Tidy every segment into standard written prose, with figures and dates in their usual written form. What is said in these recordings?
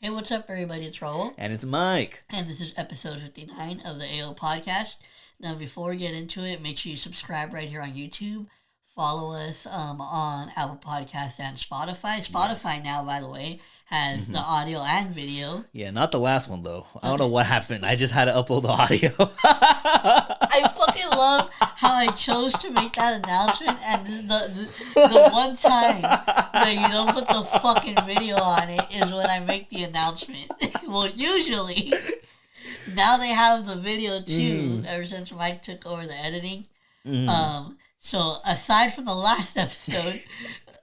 Hey, what's up, everybody? It's Raul. And it's Mike. And this is episode 59 of the AO podcast. Now, before we get into it, make sure you subscribe right here on YouTube. Follow us on Apple Podcast and Spotify. Spotify now, by the way, has the audio and video. Yeah, not the last one, though. I don't know what happened. I just had to upload the audio. I fucking love how I chose to make that announcement, and the one time that you don't put the fucking video on it is when I make the announcement. Well, usually, now they have the video too, ever since Mike took over the editing. So aside from the last episode,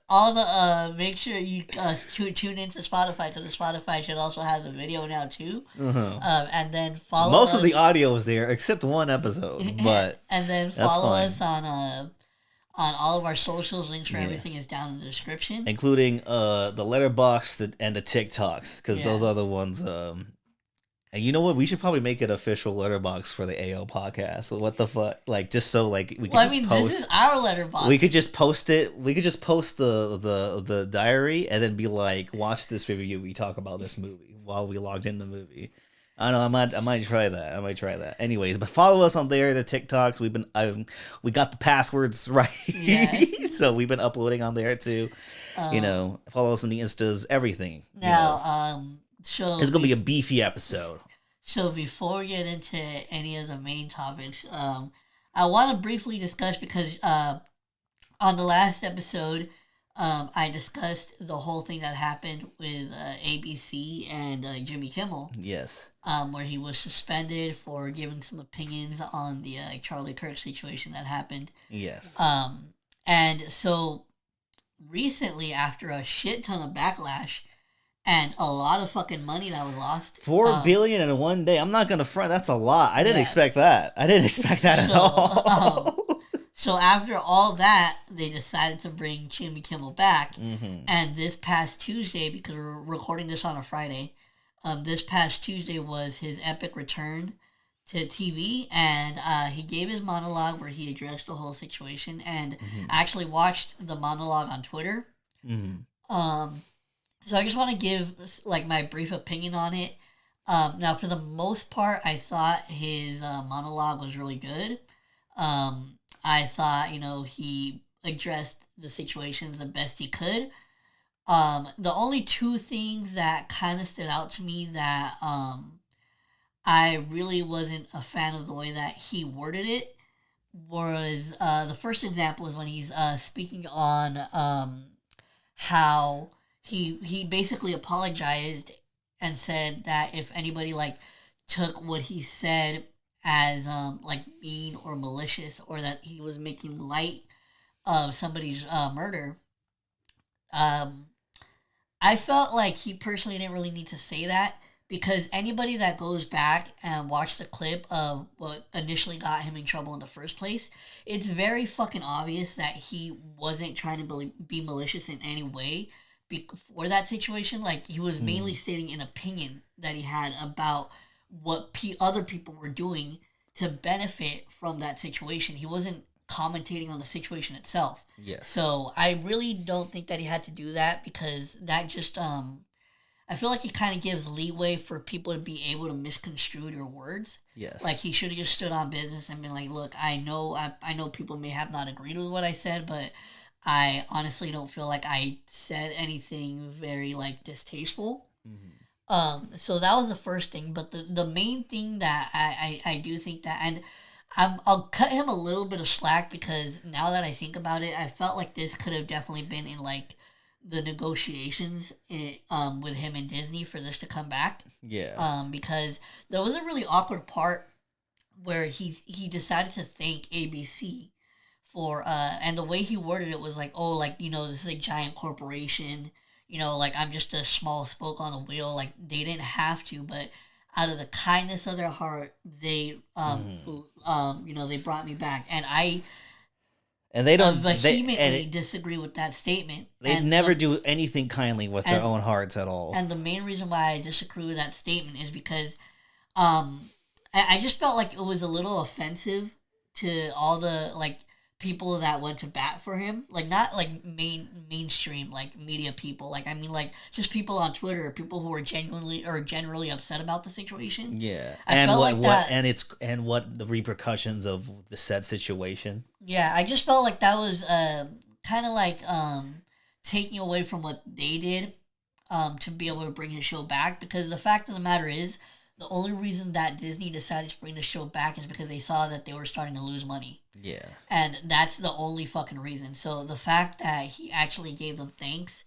all the make sure you tune into Spotify, because the Spotify should also have the video now too. And then follow Most us. of the audio is there except one episode, but and then follow us on all of our socials. Links for everything is down in the description, including the Letterboxd and the TikToks, because those are the ones. And you know what? We should probably make it official Letterboxd for the AO podcast. So what the fuck? Like, just so like we could just post. This is our Letterboxd. We could just post it. We could just post the diary and then be like, watch this review. We talk about this movie while we logged in the movie. I don't know. I might try that. Anyways, but follow us on there. The TikToks. We got the passwords right. Yeah. So we've been uploading on there too. Follow us on the Instas. Everything. Now, So it's gonna be a beefy episode. So before we get into any of the main topics, I want to briefly discuss, because on the last episode, I discussed the whole thing that happened with ABC and Jimmy Kimmel. Yes. Where he was suspended for giving some opinions on the Charlie Kirk situation that happened. Yes. And so recently, after a shit ton of backlash and a lot of fucking money that was lost. $4 billion in one day. I'm not gonna front. That's a lot. I didn't expect that. At all. So after all that, they decided to bring Jimmy Kimmel back. And this past Tuesday, because we're recording this on a Friday, this past Tuesday was his epic return to TV, and he gave his monologue where he addressed the whole situation. And I actually watched the monologue on Twitter. So I just want to give like my brief opinion on it. Now, for the most part, I thought his monologue was really good. I thought, he addressed the situations the best he could. The only two things that kind of stood out to me that I really wasn't a fan of the way that he worded it was the first example is when he's speaking on how he basically apologized and said that if anybody took what he said as mean or malicious, or that he was making light of somebody's murder, I felt like he personally didn't really need to say that, because anybody that goes back and watch the clip of what initially got him in trouble in the first place, it's very fucking obvious that he wasn't trying to be malicious in any way for that situation. Like, he was mainly stating an opinion that he had about what other people were doing to benefit from that situation. He wasn't commentating on the situation itself. Yes. So I really don't think that he had to do that, because that just I feel like it kind of gives leeway for people to be able to misconstrue your words. Yes. Like, he should have just stood on business and been like, look, I know people may have not agreed with what I said, but I honestly don't feel like I said anything very distasteful. So that was the first thing. But the main thing that I do think that, and I'll cut him a little bit of slack, because now that I think about it, I felt like this could have definitely been in the negotiations with him and Disney for this to come back. Yeah. Because there was a really awkward part where he decided to thank ABC for and the way he worded it was this is a giant corporation, I'm just a small spoke on the wheel. Like, they didn't have to, but out of the kindness of their heart, they they brought me back. And they don't vehemently disagree with that statement. They never do anything kindly with their own hearts at all. And the main reason why I disagree with that statement is because I just felt like it was a little offensive to all the people that went to bat for him, like not like mainstream like media people, like I mean like just people on Twitter, people who were genuinely or generally upset about the situation. Yeah, I and felt what like what that. and what the repercussions of the said situation. Yeah, I just felt like that was kind of like taking away from what they did to be able to bring his show back. Because the fact of the matter is, the only reason that Disney decided to bring the show back is because they saw that they were starting to lose money. Yeah, And that's the only fucking reason. So the fact that he actually gave them thanks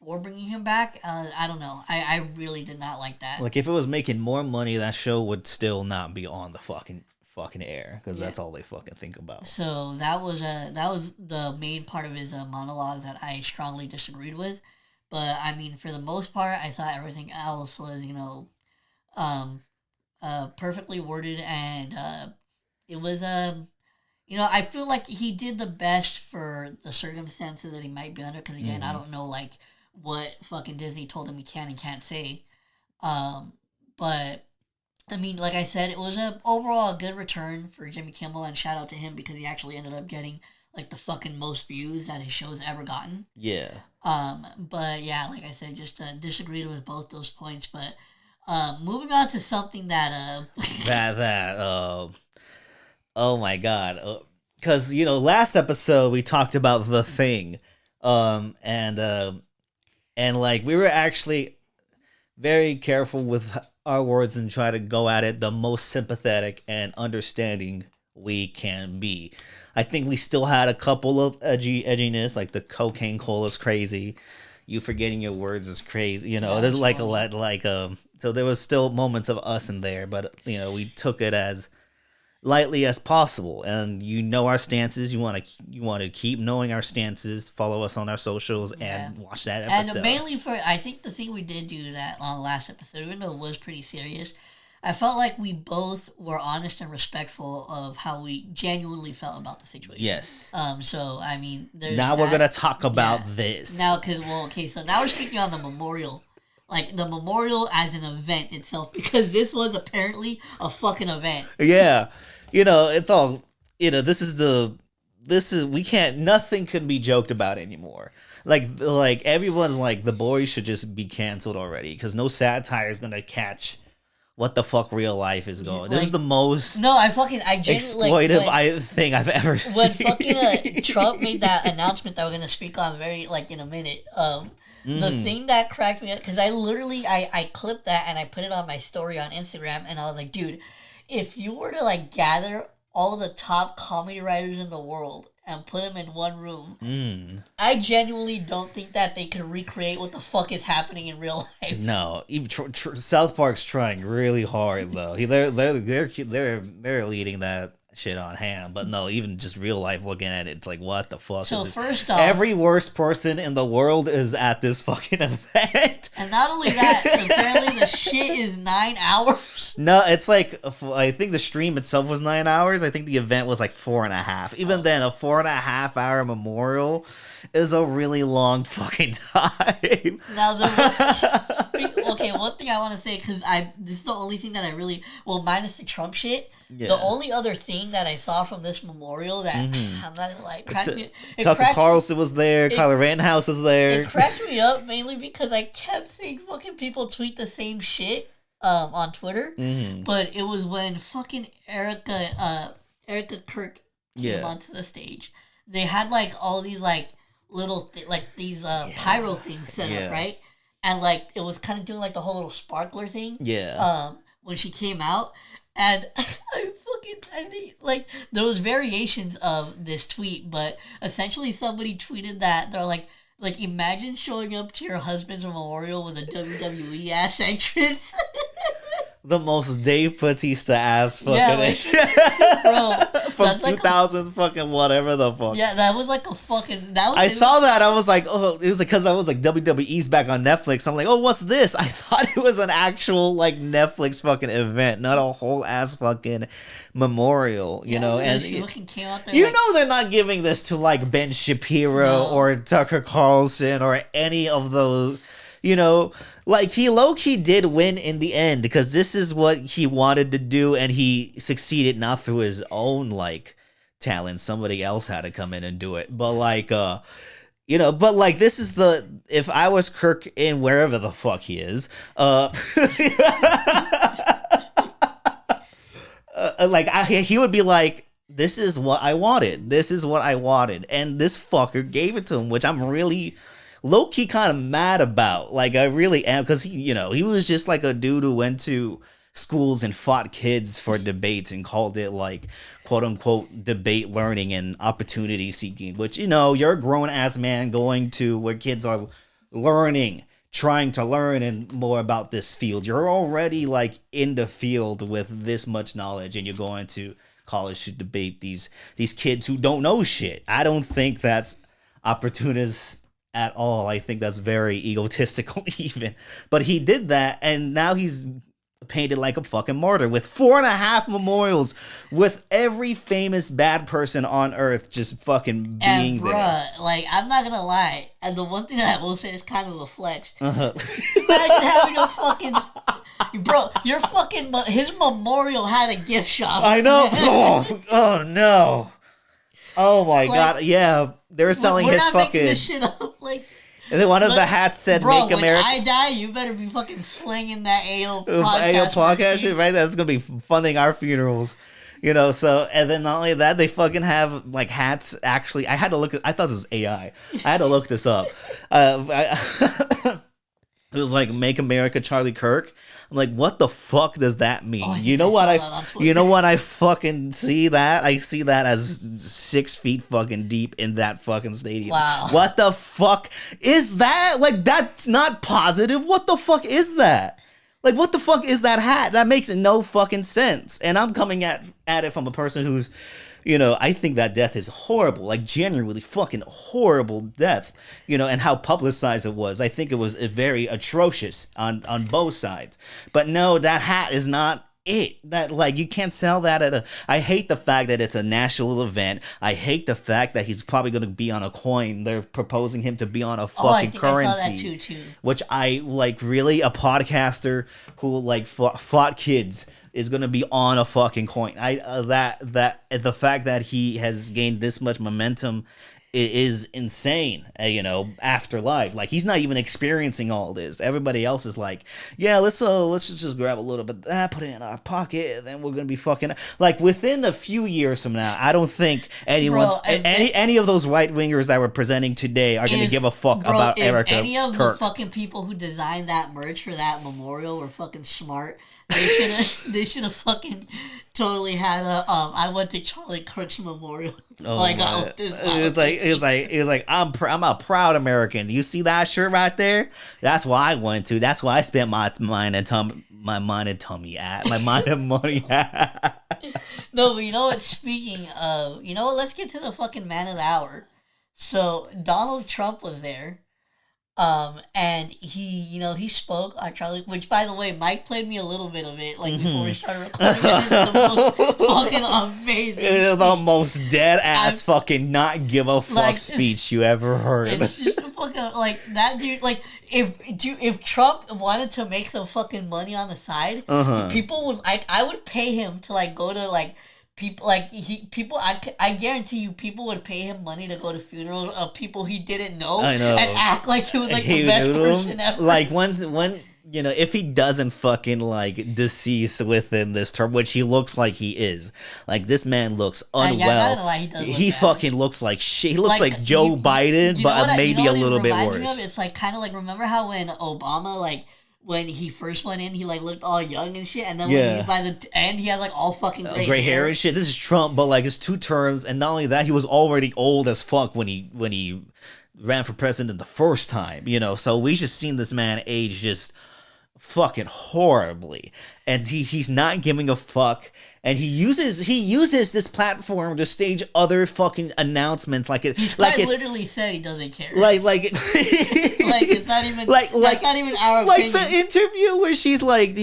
for bringing him back, I don't know. I really did not like that. like if it was making more money, that show would still not be on the fucking air because Yeah. that's all they fucking think about. So that was the main part of his monologue that I strongly disagreed with. But I mean, for the most part, I thought everything else was um, perfectly worded, and it was I feel like he did the best for the circumstances that he might be under. Because again, I don't know like what fucking Disney told him he can and can't say. But I mean, like I said, it was a overall a good return for Jimmy Kimmel, and shout out to him because he actually ended up getting like the fucking most views that his show's ever gotten. Yeah, But yeah, like I said, just disagreed with both those points. But moving on to something that that oh my god, because last episode we talked about The Thing, and like we were actually very careful with our words and try to go at it the most sympathetic and understanding we can be. I think we still had a couple of edginess, like the cocaine cola is crazy. You forgetting your words is crazy. There's like funny. A lot, like so there was still moments of us in there, but we took it as lightly as possible. And our stances. You want to keep knowing our stances. Follow us on our socials and watch that episode. And mainly I think the thing we did do that on the last episode, even though it was pretty serious, I felt like we both were honest and respectful of how we genuinely felt about the situation. Yes. So I mean, now we're gonna talk about this. Now, so now we're speaking on the memorial, like the memorial as an event itself, because this was apparently a fucking event. Yeah, it's all This is we can't. Nothing can be joked about anymore. Like everyone's like the boys should just be canceled already because no satire is gonna catch what the fuck real life is going. This is the most I exploitive thing I've ever seen. When fucking Trump made that announcement that we're gonna speak on very in a minute. The thing that cracked me up, because I literally I clipped that and I put it on my story on Instagram, and I was like, dude, if you were to gather all the top comedy writers in the world and put them in one room, I genuinely don't think that they could recreate what the fuck is happening in real life. No, even South Park's trying really hard though. They're leading that shit on hand, but no, even just real life looking at it, it's like, what the fuck? So first off, every worst person in the world is at this fucking event, and not only that, apparently the shit is 9 hours. No, it's like I think the stream itself was 9 hours. I think the event was like 4.5. Even then, a 4.5 hour memorial is a really long fucking time. Now, one thing I want to say, because this is the only thing that I really, minus the Trump shit. Yeah. The only other thing that I saw from this memorial that I'm not gonna lie, cracked me. Tucker Carlson was there. Kyler Rittenhouse was there. It cracked me up mainly because I kept seeing fucking people tweet the same shit on Twitter. But it was when fucking Erica Kirk came onto the stage. They had all these little these pyro things set up, right? And it was kind of doing the whole little sparkler thing. Yeah. When she came out. And I think there was variations of this tweet, but essentially somebody tweeted that they're like imagine showing up to your husband's memorial with a WWE ass entrance. The most Dave Bautista ass fucking bro, from 2000 fucking whatever the fuck. Yeah, that was a fucking. I saw that. I was like, oh, it was because I was WWE's back on Netflix. I'm like, oh, what's this? I thought it was an actual Netflix fucking event, not a whole ass fucking memorial. And she came out there. They're not giving this to Ben Shapiro or Tucker Carlson or any of those. He low-key did win in the end because this is what he wanted to do and he succeeded not through his own talent. Somebody else had to come in and do it. But like, but like this is the if I was Kirk in wherever the fuck he is, he would be like, this is what I wanted. This is what I wanted. And this fucker gave it to him, which I'm really low key kind of mad about. Like, I really am, because he was just like a dude who went to schools and fought kids for debates and called it like quote unquote debate learning and opportunity seeking, which, you're a grown ass man going to where kids are learning, trying to learn and more about this field. You're already like in the field with this much knowledge, and you're going to college to debate these kids who don't know shit. I don't think that's opportunist at all. I think that's very egotistical even. But he did that, and now he's painted like a fucking martyr with 4.5 memorials, with every famous bad person on earth just fucking being and bruh, there. Like, I'm not gonna lie, and the one thing that I will say is kind of a flex. Imagine having a fucking bro, his memorial had a gift shop. I know. Oh no. Oh my god. Yeah, they were selling his fucking. This shit up. Like, and then one of the hats said, bro, "Make America." When I die, you better be fucking slinging that AO podcast shit, right? That's gonna be funding our funerals. So, and then not only that, they fucking have like hats. Actually, I had to look. I thought it was AI. I had to look this up. It was like "Make America Charlie Kirk." I'm like, what the fuck does that mean? You know what I fucking see that? I see that as 6 feet fucking deep in that fucking stadium. Wow. What the fuck is that? Like, that's not positive. What the fuck is that? Like, what the fuck is that hat? That makes no fucking sense. And I'm coming at it from a person who's, I think that death is horrible, like genuinely fucking horrible death, and how publicized it was. I think it was very atrocious on both sides. But no, that hat is not it. That, like, you can't sell that I hate the fact that it's a national event. I hate the fact that he's probably going to be on a coin. They're proposing him to be on a fucking currency. I saw that too. Which I, like, really, a podcaster who, like, fought kids is gonna be on a fucking coin. The fact that he has gained this much momentum is insane. Afterlife, like, he's not even experiencing all this. Everybody else is like, yeah, let's just grab a little bit of that, put it in our pocket, and then we're gonna be fucking like within a few years from now. I don't think anyone, any of those right wingers that were presenting today are gonna give a fuck about Erica. Any of Kirk. the fucking people who designed that merch for that memorial were fucking smart. They should have fucking totally had a I went to Charlie Kirk's memorial. It was like I'm a proud American. You see that shirt right there? That's why I went to. That's why I spent my mind and money at. No, but you know what? Speaking of, let's get to the fucking man of the hour. So Donald Trump was there. And he spoke on Charlie, which, by the way, Mike played me a little bit of it, like, before we started recording. It's the most fucking amazing It is the most dead-ass fucking not give a fuck like, speech you ever heard. It's just fucking, like, that dude, like, if Trump wanted to make some fucking money on the side, people would, like, I would pay him to, like, go to, like, people, like, I guarantee you, people would pay him money to go to funerals of people he didn't know. I know. And act like he was, like, the best person ever. Like, when if he doesn't fucking, like, decease within this term, which he looks like he is. Like, this man looks unwell. Yeah, not gonna lie, he fucking looks like shit. He looks like Joe Biden, but maybe a little bit worse. It's, like, kind of like, remember how when Obama, like, when he first went in, he, like, looked all young and shit, and then by the end, he had, like, all fucking gray hair and shit. This is Trump, but, like, it's 2 terms, and not only that, he was already old as fuck when he ran for president the first time, so we just seen this man age just fucking horribly, and he's not giving a fuck. And he uses this platform to stage other fucking announcements, like it. He's like literally said he doesn't care. Like it's not even that's not even our like opinion. The interview where he's like,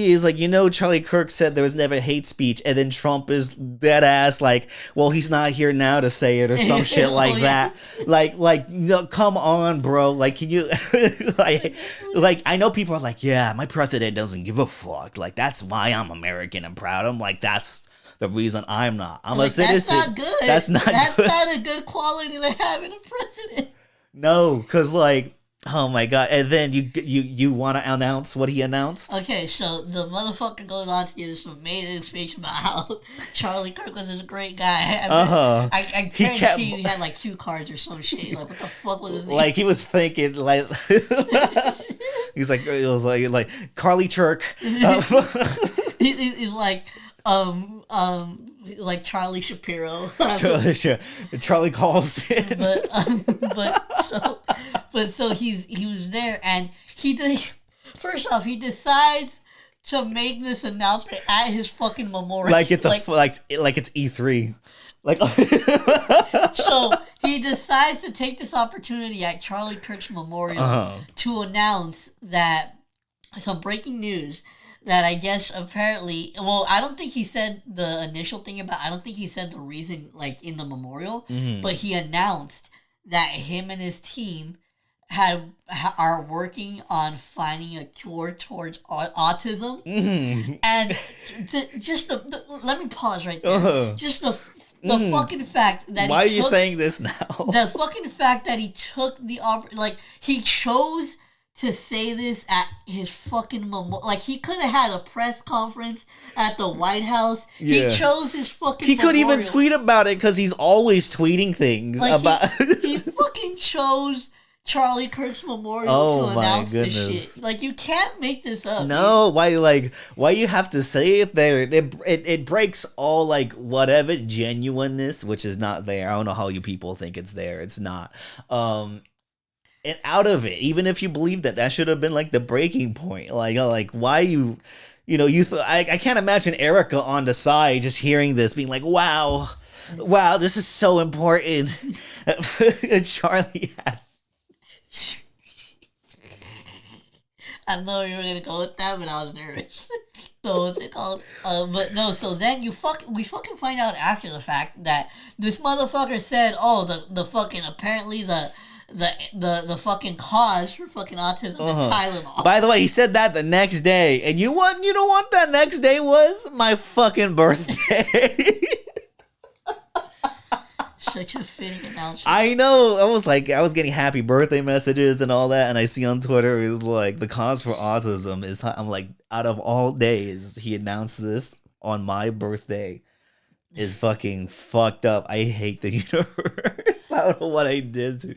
Charlie Kirk said there was never hate speech, and then Trump is dead ass like, well, he's not here now to say it or some shit like that. Like no, come on, bro. Like, can you like I know people are like, yeah, my president doesn't give a fuck. Like, that's why I'm American and proud. I'm like, that's the reason I'm not. I'm like, a citizen. That's not good. That's not That's good. not a good quality to have in a president. No, because like, oh my god. And then you want to announce what he announced? Okay, so the motherfucker goes on to give this amazing speech about how Charlie Kirk was this great guy. I guarantee you he had like cue cards or some shit. Like, what the fuck was his name? Like, he was thinking, like, he's like, it was like Carly Chirk. He's like Charlie Shapiro. Charlie calls in. But so he was there, and first off, he decides to make this announcement at his fucking memorial, like it's like it's E3. Like, so he decides to take this opportunity at Charlie Kirk's memorial to announce that some breaking news that I guess apparently, well, I don't think he said the initial thing about, I don't think he said the reason like in the memorial, but he announced that him and his team are working on finding a cure towards autism, and let me pause right there. Just the fucking fact that why are you saying this now? The fucking fact that he took the he chose to say this at his fucking like he could have had a press conference at the White House. Yeah. He chose his fucking. He couldn't even tweet about it because he's always tweeting things like about. He fucking chose Charlie Kirk's memorial to announce this shit. Like, you can't make this up. No, dude. Why you have to say it there? It breaks all like whatever genuineness, which is not there. I don't know how you people think it's there. It's not. And out of it, even if you believe that should have been like the breaking point. Like why you I can't imagine Erica on the side just hearing this being like, wow, this is so important. Charlie had. I know you were gonna go with that, but I was nervous. So what's it called? But no. So then we fucking find out after the fact that this motherfucker said, "Oh, the fucking apparently the fucking cause for fucking autism is Tylenol." By the way, he said that the next day, and you know what that next day was? My fucking birthday. Such a fitting announcement. I know. I was getting happy birthday messages and all that, and I see on Twitter it was like the cause for autism is. I'm like, out of all days, he announced this on my birthday. Is fucking fucked up. I hate the universe. I don't know what I did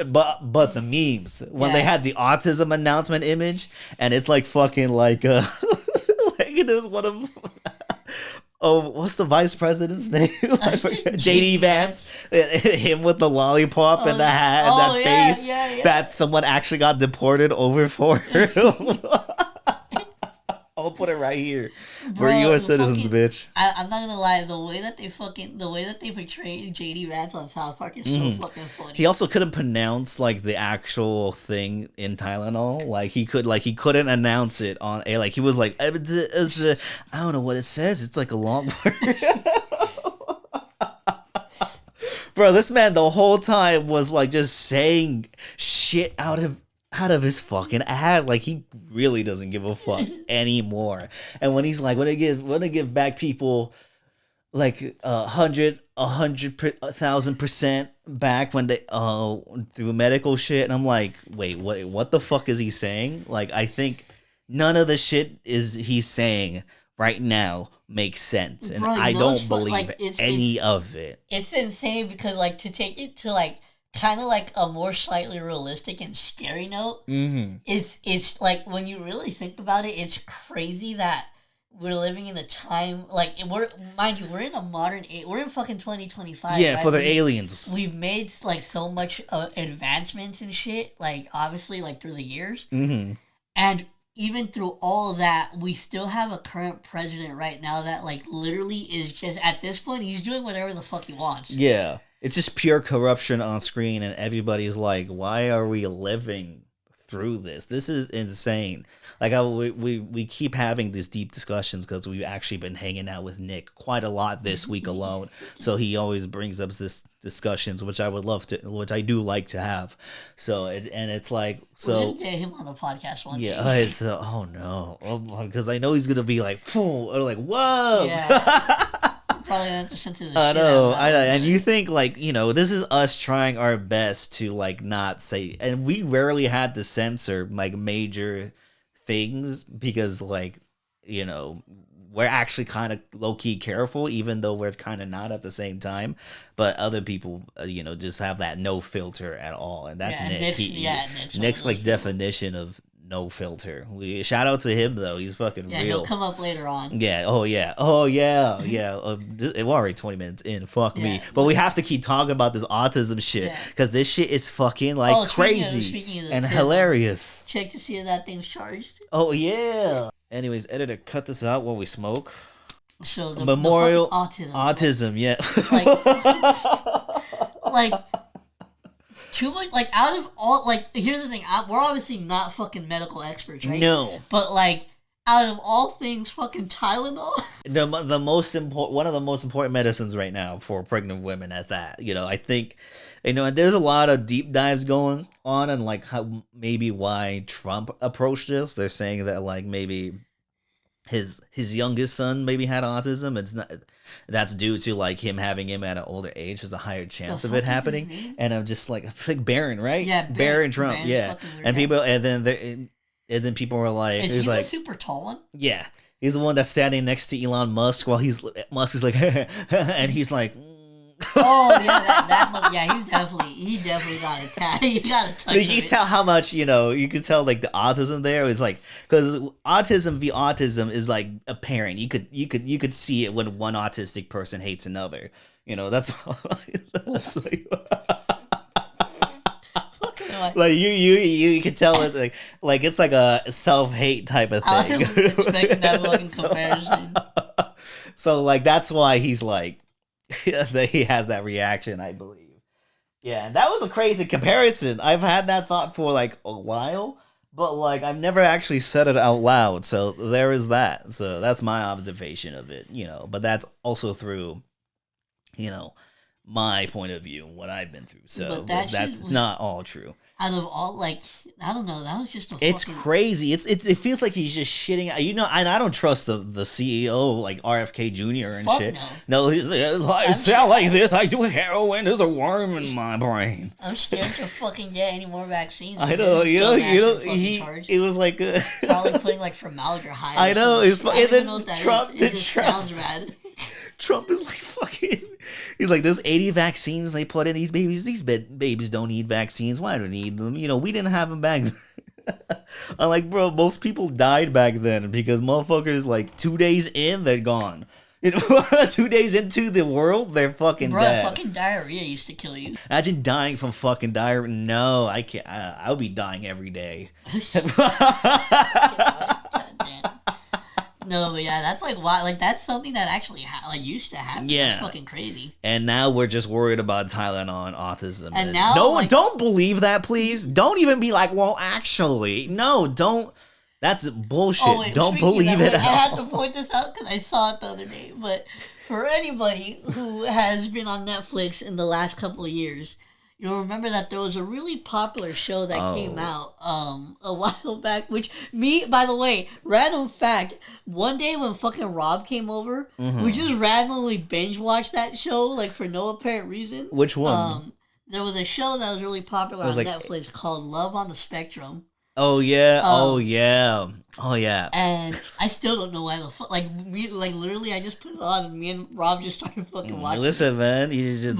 but the memes when they had the autism announcement image, and it's like fucking like like there's one of. Oh, what's the vice president's name? JD Vance. Him with the lollipop and the hat and that face that someone actually got deported over for. I'll put it right here. Bro, we're U.S. citizens, bitch. I'm not gonna lie. The way that they portray JD Vance on South Park is so fucking funny. He also couldn't pronounce like the actual thing in Tylenol. Like he couldn't announce it on air. Like he was like, I don't know what it says. It's like a long word. Bro, this man the whole time was like just saying shit out of his fucking ass. Like, he really doesn't give a fuck anymore. And when he's like, when I give back people like 100,000% back when they through medical shit, and I'm like, wait, what the fuck is he saying? Like, I think none of the shit he's saying right now makes sense, and bro, I don't believe any of it. It's insane because like to take it to like kind of like a more slightly realistic and scary note. It's like when you really think about it, it's crazy that we're living in a time like we're in a modern age. We're in fucking 2025. Yeah, right? For the aliens, we've made like so much advancements and shit. Like obviously, like through the years, and even through all of that, we still have a current president right now that like literally is just at this point he's doing whatever the fuck he wants. Yeah. It's just pure corruption on screen, and everybody's like, why are we living through this? This is insane. Like, we keep having these deep discussions because we've actually been hanging out with Nick quite a lot this week alone. So he always brings up this discussions, which I do like to have. So, it's like, so. We're gonna get him on the podcast one day. Yeah, it's, oh no. Because I know he's going to be like, fool, or like, whoa. Yeah. probably gonna have to censor the I shit know, out of I know, that and one, you think like this is us trying our best to like not say, and we rarely had to censor like major things because like you know we're actually kind of low key careful, even though we're kind of not at the same time. But other people, just have that no filter at all, and that's yeah, Nick. Nick's one of Nick's those like people. definition of no filter. We shout out to him though; he's fucking Yeah, real. he'll come up later on. Yeah. Oh yeah. Oh yeah. Yeah. We're already 20 minutes in. Fuck me. Yeah, But we have to keep talking about this autism shit Yeah. because this shit is fucking like crazy speaking of and autism, hilarious. check to see if that thing's charged. Oh yeah. Anyways, editor, cut this out while we smoke. So the Memorial the fucking autism. autism. Yeah. Like too much. Like out of all, like here's the thing. We're obviously not fucking medical experts, right? No. But like out of all things, fucking Tylenol. The most important, one of the most important medicines right now for pregnant women is that. I think, and there's a lot of deep dives going on and like how maybe why Trump approached this. They're saying that like maybe his youngest son maybe had autism. It's not that's due to like him having him at an older age. There's a higher chance of it happening. And I'm just like Barron, right? Yeah, Barron Trump. Barron's Yeah, fucking weird and guy. people and then people were like, Is he's he like, the super tall one? yeah, he's the one that's standing next to Elon Musk while Musk is like, and he's like. Oh yeah, yeah, he definitely got attacked. He got a touch. You can tell how much you can tell like the autism there is like because autism v autism is like apparent. You could see it when one autistic person hates another. That's like, like you can tell it's like it's like a self-hate type of thing. I was expecting that fucking comparison. So like that's why he's like that he has that reaction, I believe. Yeah, and that was a crazy comparison. I've had that thought for like a while, but like I've never actually said it out loud. So there is that. So that's my observation of it, but that's also through my point of view and what I've been through. So that's not all true. Out of all, like, I don't know, that was just It's crazy. It feels like he's just shitting. And I don't trust the CEO like RFK Jr. and Fuck shit. no. No, he's like, I sound like this. I do heroin. There's a worm in my brain. I'm scared to fucking get any more vaccines. I know. It was like probably putting like formaldehyde. I know. It's I don't even know and what that then Trump. is. It just sounds bad. Trump is like fucking. He's like, there's 80 vaccines they put in these babies. These babies don't need vaccines. Why do they need them? We didn't have them back then. I'm like, bro, most people died back then because motherfuckers like 2 days in, they're gone. 2 days into the world, they're fucking dead. Fucking diarrhea used to kill you. Imagine dying from fucking diarrhea. No, I can't. I would be dying every day. No, but yeah, that's like why. Like that's something that actually used to happen. Yeah, that's fucking crazy. And now we're just worried about Tylenol and autism. And now, don't believe that, please. Don't even be like, well, actually, no, don't. That's bullshit. Oh, wait, don't believe it. I had to point this out because I saw it the other day. But for anybody who has been on Netflix in the last couple of years, you'll remember that there was a really popular show that came out a while back, which by the way, random fact, one day when fucking Rob came over, we just randomly binge watched that show, like for no apparent reason. Which one? There was a show that was really popular on Netflix called Love on the Spectrum. Oh yeah, oh yeah. And I still don't know why the fuck. Like literally, I just put it on, and me and Rob just started fucking watching. Listen, man, you just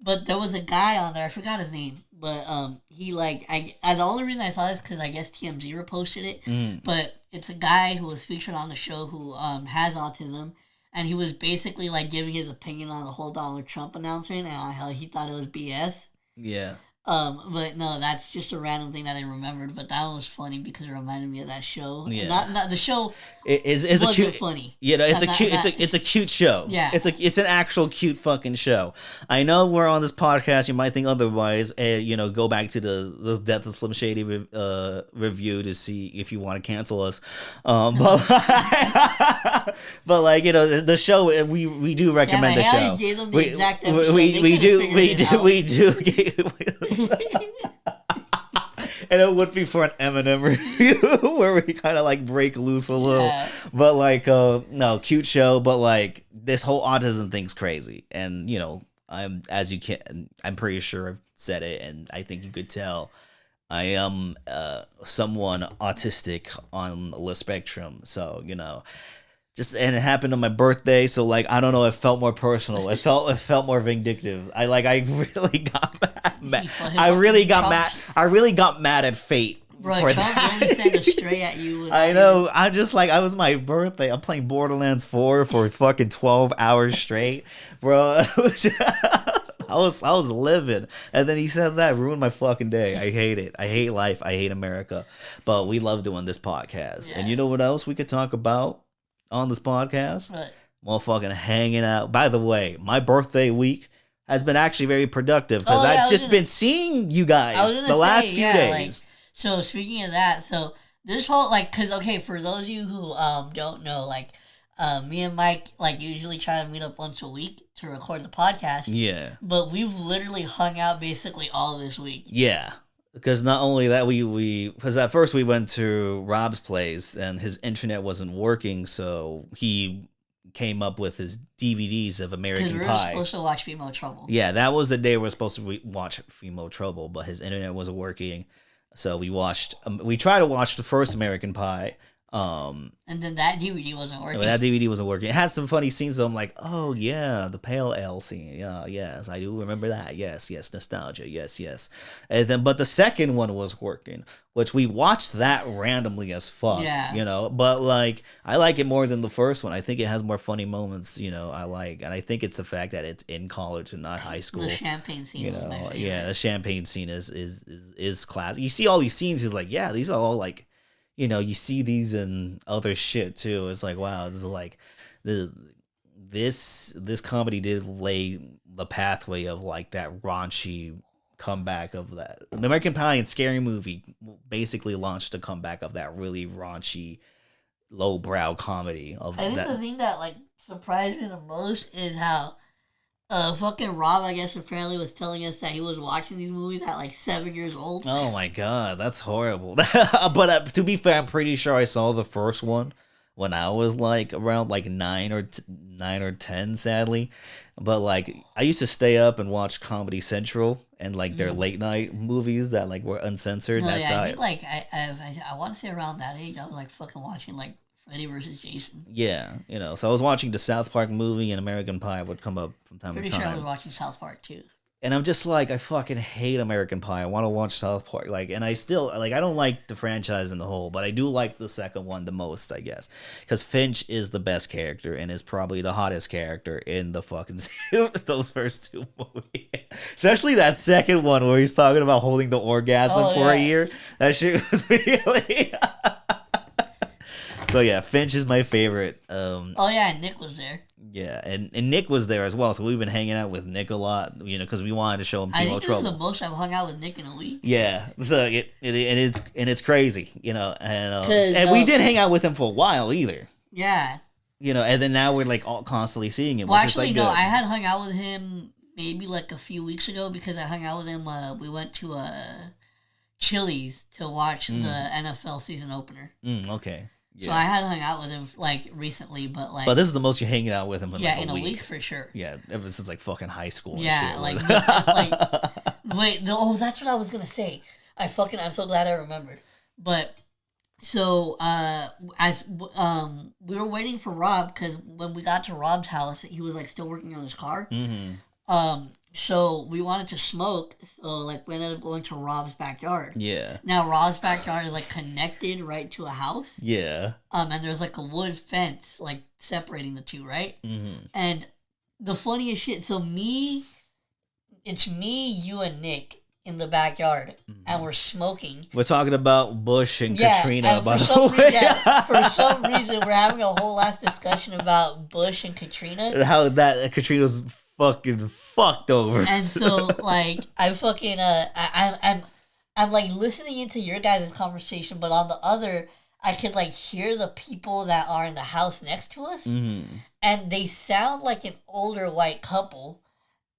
But there was a guy on there. I forgot his name, but he the only reason I saw this because I guess TMZ reposted it. But it's a guy who was featured on the show who has autism, and he was basically like giving his opinion on the whole Donald Trump announcement and how he thought it was BS. Yeah. But no, that's just a random thing that I remembered. But that one was funny because it reminded me of that show. Yeah, not the show. Is a cute, funny. You know, it's a cute show. Yeah, it's an actual cute fucking show. I know we're on this podcast. You might think otherwise. Go back to the Death of Slim Shady review to see if you want to cancel us. But like the show, we do recommend the show. Gave them the exact episode. We do. And it would be for an Eminem review where we kind of like break loose a little. Yeah. But like, no, cute show. But like, this whole autism thing's crazy. And you know, I'm pretty sure I've said it, and I think you could tell. I am someone autistic on the spectrum. So you know, and it happened on my birthday, so like I don't know, it felt more personal. It felt more vindictive. I really got mad. I really got mad at fate. Bro, Trump really sent a stray at you. I know. I just like, I was my birthday. I'm playing Borderlands 4 for fucking 12 hours straight, bro. I was living, and then he said that ruined my fucking day. I hate it. I hate life. I hate America. But we love doing this podcast, and you know what else we could talk about on this podcast? Right. Motherfucking hanging out. By the way, my birthday week has been actually very productive because I've just been seeing you guys the last few days. Like, so speaking of that, so this whole like, cause okay, for those of you who don't know, like, me and Mike like usually try to meet up once a week to record the podcast. Yeah. But we've literally hung out basically all this week. Yeah. Because not only that, because at first we went to Rob's place and his internet wasn't working, so he came up with his DVDs of American Pie. Because we were supposed to watch Female Trouble. Yeah, that was the day we were supposed to watch Female Trouble, but his internet wasn't working, so we watched. We tried to watch the first American Pie. And then that DVD wasn't working. That DVD wasn't working. It had some funny scenes, though. I'm like, oh yeah, the pale ale scene. Yeah, yes, I do remember that. Yes, nostalgia. Yes. And then, but the second one was working, which we watched that randomly as fuck. Yeah. You know, but like, I like it more than the first one. I think it has more funny moments. You know, I like, and I think it's the fact that it's in college and not high school. The champagne scene was my favorite. Yeah, the champagne scene is class. You see all these scenes. He's like, yeah, these are all like. You know, you see these in other shit too. It's like, wow, this is like this comedy did lay the pathway of like that raunchy comeback of that. The American Pie and Scary Movie basically launched a comeback of that really raunchy, lowbrow comedy. I think the thing that like surprised me the most is how fucking Rob, I guess, apparently was telling us that he was watching these movies at like 7 years old. Oh my god, that's horrible. But to be fair, I'm pretty sure I saw the first one when I was like around like 9 or 10, sadly. But like I used to stay up and watch Comedy Central and like their late night movies that like were uncensored. No, That's I think like I want to say around that age I was like fucking watching like Freddy vs. Jason. Yeah, you know, so I was watching the South Park movie and American Pie would come up from time to time. Pretty sure I was watching South Park too. And I'm just like, I fucking hate American Pie. I want to watch South Park. Like, and I still, like, I don't like the franchise in the whole, but I do like the second one the most, I guess. Because Finch is the best character and is probably the hottest character in the fucking, those first two movies. Especially that second one where he's talking about holding the orgasm for a year. That shit was really... So yeah, Finch is my favorite. And Nick was there. Yeah, and Nick was there as well. So we've been hanging out with Nick a lot, you know, because we wanted to show him Female Trouble. I think this is the most I've hung out with Nick in a week. Yeah, so it's crazy, you know, and we did hang out with him for a while either. Yeah. You know, and then now we're like all constantly seeing him. Well, actually, no, I had hung out with him maybe like a few weeks ago because I hung out with him. We went to Chili's to watch the NFL season opener. Okay. Yeah. So I had hung out with him like recently, but like. But this is the most you're hanging out with him in in a week for sure. Yeah, ever since like fucking high school. Yeah, and shit. That's what I was gonna say. I'm so glad I remembered. But so we were waiting for Rob because when we got to Rob's house, he was like still working on his car. Mm-hmm. So we wanted to smoke, so like we ended up going to Rob's backyard. Yeah. Now Rob's backyard is like connected right to a house. Yeah. And there's like a wood fence like separating the two, right? Mm-hmm. And the funniest shit. So it's me, you, and Nick in the backyard, and we're smoking. We're talking about Bush and Katrina. And by the way. For some reason, we're having a whole last discussion about Bush and Katrina. And how that Katrina was fucking fucked over. And so like I fucking I'm like listening into your guys' conversation, but on the other I could like hear the people that are in the house next to us, and they sound like an older white couple,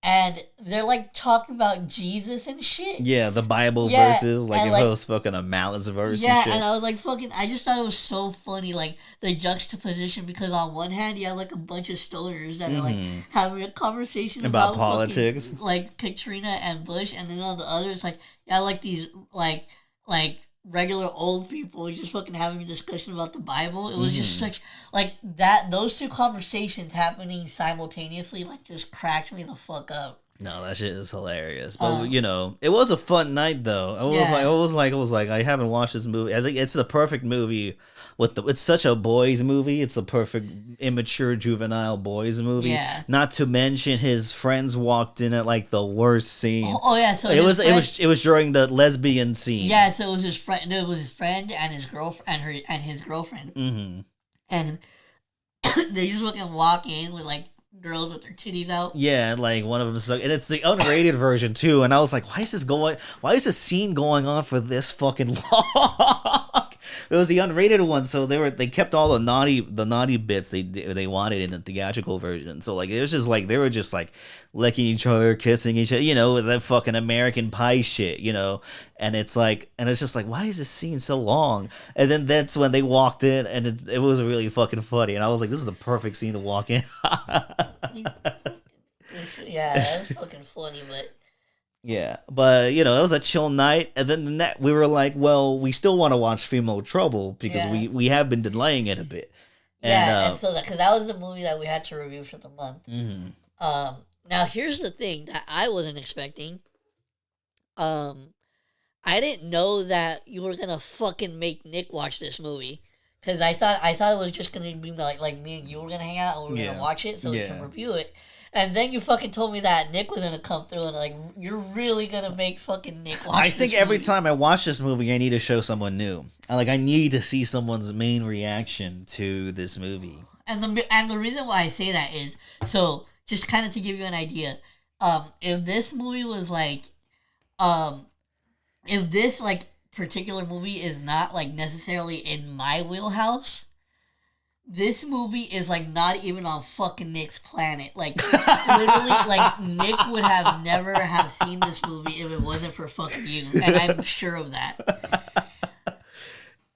and they're like talking about Jesus and shit. Yeah, the Bible Yeah, verses, like and if it was fucking a Malice verse and yeah, and shit. I was like, fucking, I just thought it was so funny, like the juxtaposition, because on one hand you have like a bunch of stoners that are like Hmm. having a conversation About about politics. fucking like Katrina and Bush, and then on the other it's like, yeah, like these like regular old people just fucking having a discussion about the Bible. It was just Hmm. such like that. Those two conversations happening simultaneously like just cracked me the fuck up. No, that shit is hilarious. But Um, it was a fun night though. yeah, I was like, I haven't watched this movie. I think it's the perfect movie. It's such a boys movie. It's a perfect immature juvenile boys movie. yeah. Not to mention his friends walked in at like the worst scene. Oh yeah, so It his was it friend, was it was during the lesbian scene. yeah, so it was his friend. No, it was his friend and his girlfriend and his girlfriend, Hmm. and they just fucking walk in with like girls with their titties out. Yeah, like one of them, and it's the unrated version too. And I was like, Why is this scene going on for this fucking long? It was the unrated one, so they kept all the naughty bits they wanted in the theatrical version. So like it was just like they were just like licking each other, kissing each other, that fucking American Pie shit, And it's just like, why is this scene so long? And then that's when they walked in, and it was really fucking funny. And I was like, this is the perfect scene to walk in. Yeah, that was fucking funny, but Yeah, but it was a chill night, and then we were like, well, we still want to watch Female Trouble because yeah, we have been delaying it a bit, and yeah, and so because that was the movie that we had to review for the month. mhm. Now here's the thing that I wasn't expecting. Um, I didn't know that you were gonna fucking make Nick watch this movie. Cause I thought it was just gonna be like me and you were gonna hang out and we were Yeah, gonna watch it so we can yeah. review it. And then you fucking told me that Nick was gonna come through and like you're really gonna make fucking Nick watch I this think every movie. time I watch this movie, I need to show someone new. I need to see someone's main reaction to this movie. And the reason why I say that is so just kind of to give you an idea. If this movie was like um if this like particular movie is not like necessarily in my wheelhouse, this movie is like not even on fucking Nick's planet. Like literally, like Nick would have never have seen this movie if it wasn't for fucking you, and I'm sure of that.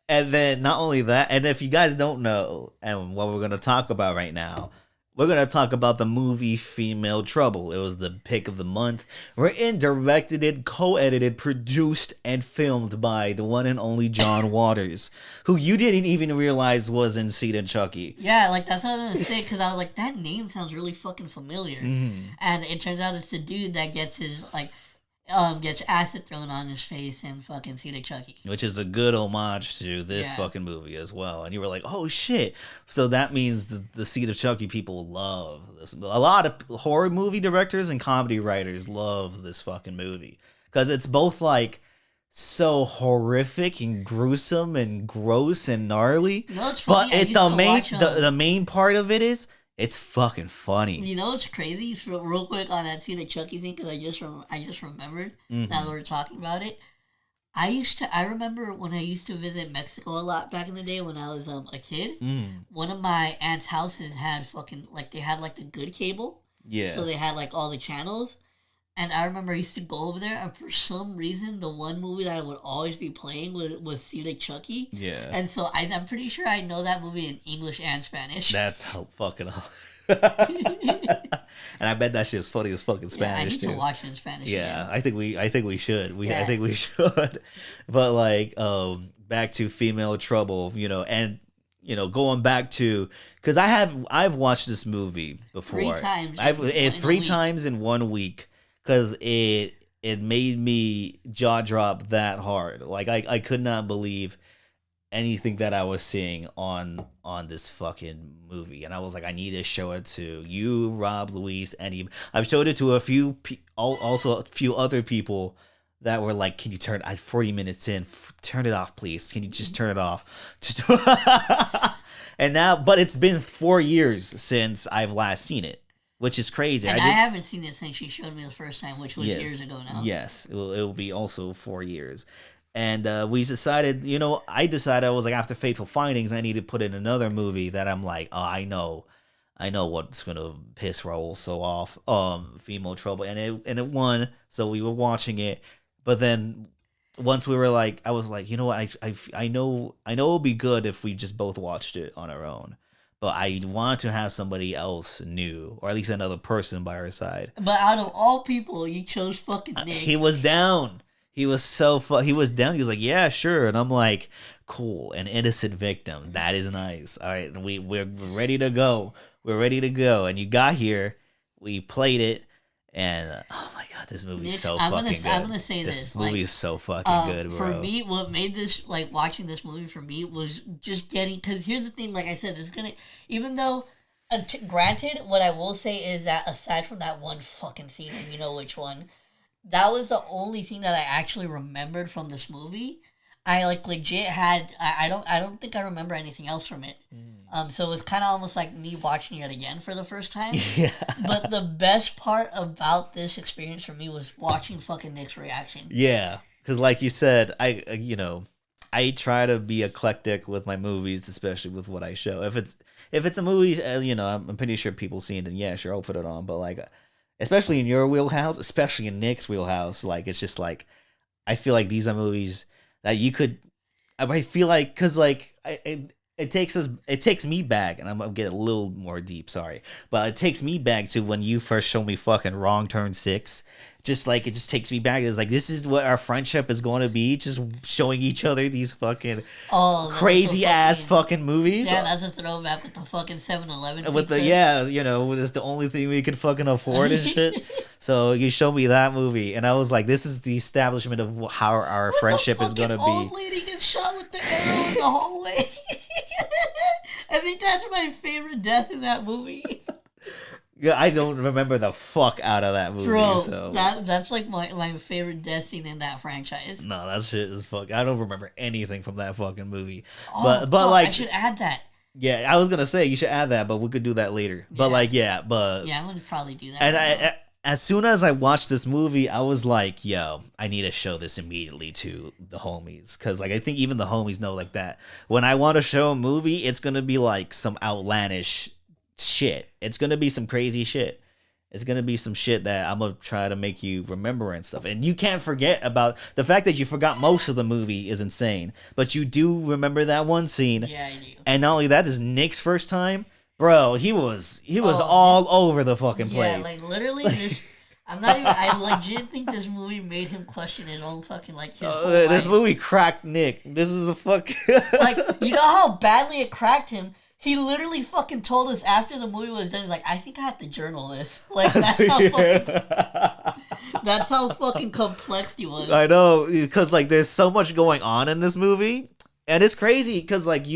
And then not only that, and if you guys don't know, and what we're gonna talk about right now, we're gonna talk about the movie Female Trouble. It was the pick of the month. Written, directed, it, co-edited, produced, and filmed by the one and only John Waters, who you didn't even realize was in Seed and Chucky. Yeah, like that's what I was gonna say because I was like, that name sounds really fucking familiar, Mhm. and it turns out it's the dude that gets his like gets acid thrown on his face and fucking see the Chucky. Which is a good homage to this Yeah. fucking movie as well. And you were like, oh shit. So that means the Seed of Chucky people love this. A lot of horror movie directors and comedy writers love this fucking movie. Because it's both like so horrific and gruesome and gross and gnarly. You know what's But funny? I used the to main watch the main part of it is it's fucking funny. You know what's crazy? Real quick on that see the Chucky thing because I just remembered now that Hmm. we're talking about it. I remember when I used to visit Mexico a lot back in the day when I was a kid. Mm. One of my aunt's houses had fucking like they had like the good cable, Yeah. so they had like all the channels. And I remember I used to go over there, and for some reason, the one movie that I would always be playing was See the Chucky. Yeah. And so I'm pretty sure I know that movie in English and Spanish. That's how fucking. And I bet that shit's funny as fucking Yeah, I Spanish need too. to watch it in Spanish. Yeah, Again. I think we should. I Yeah. think we should. But like, back to Female Trouble, and going back to because I've watched this movie before. 3 times. I've in a three week. times in 1 week because it made me jaw drop that hard. Like I could not believe anything that I was seeing on this fucking movie, and I was like, I need to show it to you, Rob, Luis, and I've showed it to a few, also a few other people that were like, "Can you turn? 40 minutes in, turn it off, please. Can you just turn it off?" Just and now, but it's been 4 years since I've last seen it, which is crazy. And I did- haven't seen it since she showed me the first time, which was Yes. years ago now. Yes, it will be also 4 years. And we decided, I decided I was like, after Fateful Findings, I need to put in another movie that I'm like, oh, I know I know what's gonna piss Raul so off. Female Trouble, and it won. So we were watching it, but then once we were like, I was like, you know what? I know it'll be good if we just both watched it on our own. But I want to have somebody else new, or at least another person by our side. But out of all people, you chose fucking Nick. He was down. He was he was down. He was like, yeah, sure. And I'm like, cool, an innocent victim. That is nice. All right, we're ready to go. We're ready to go. And you got here. We played it, and oh my god, this movie's Nick, so fucking good. I'm gonna say this this. movie like, is so fucking good, bro. For me, what made this like watching this movie for me was just getting. Because here's the thing, like I said, it's gonna even though. Granted, what I will say is that aside from that one fucking scene, and you know which one, that was the only thing that I actually remembered from this movie. I like legit had I don't think I remember anything else from it. So it was kind of almost like me watching it again for the first time. Yeah. But the best part about this experience for me was watching fucking Nick's reaction. Yeah, because like you said, I try to be eclectic with my movies, especially with what I show. If it's a movie, I'm pretty sure people seen it, and yeah, sure, I'll put it on. But like, especially in your wheelhouse, especially in Nick's wheelhouse, like it's just like I feel like these are movies that you could. I feel like because like it takes me back, and I'm gonna get a little more deep. Sorry, but it takes me back to when you first showed me fucking Wrong Turn 6. Just like it just takes me back. It's like this is what our friendship is going to be. Just showing each other these fucking crazy ass fucking movies. Yeah, that's a throwback with the fucking 7-Eleven. With the it's the only thing we could fucking afford and shit. So you showed me that movie, and I was like, this is the establishment of how our friendship is gonna be. Old lady gets shot with the arrow in the hallway. I think that's my favorite death in that movie. Yeah, I don't remember the fuck out of that movie. Bro, so that's like my favorite death scene in that franchise. No, that shit is fuck. I don't remember anything from that fucking movie. But like I should add that. Yeah, I was gonna say you should add that, but we could do that later. But yeah, I'm gonna probably do that. And as soon as I watched this movie, I was like, yo, I need to show this immediately to the homies. Because, like, I think even the homies know, like, that when I want to show a movie, it's going to be, like, some outlandish shit. It's going to be some crazy shit. It's going to be some shit that I'm going to try to make you remember and stuff. And you can't forget about the fact that you forgot most of the movie is insane. But you do remember that one scene. Yeah, I do. And not only that, this is Nick's first time. Bro, he was all over the fucking place. Yeah, like literally this. I legit think this movie made him question his own fucking like his whole life. This movie cracked Nick. This is a fuck. Like, you know how badly it cracked him? He literally fucking told us after the movie was done, he's like, I think I have to journal this. Like, that's how fucking complex he was. I know, because like there's so much going on in this movie, and it's crazy because like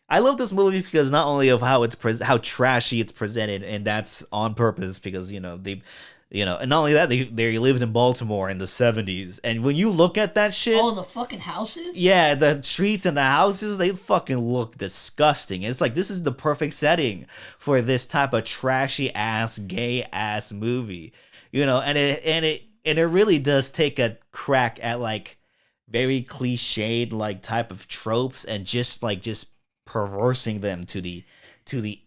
I love this movie because not only of how how trashy it's presented, and that's on purpose because and not only that they lived in Baltimore in the 70s, and when you look at that shit, the fucking houses, yeah, the streets and the houses, they fucking look disgusting. And it's like this is the perfect setting for this type of trashy ass gay ass movie, and it really does take a crack at like very cliched like type of tropes and just perversing them to the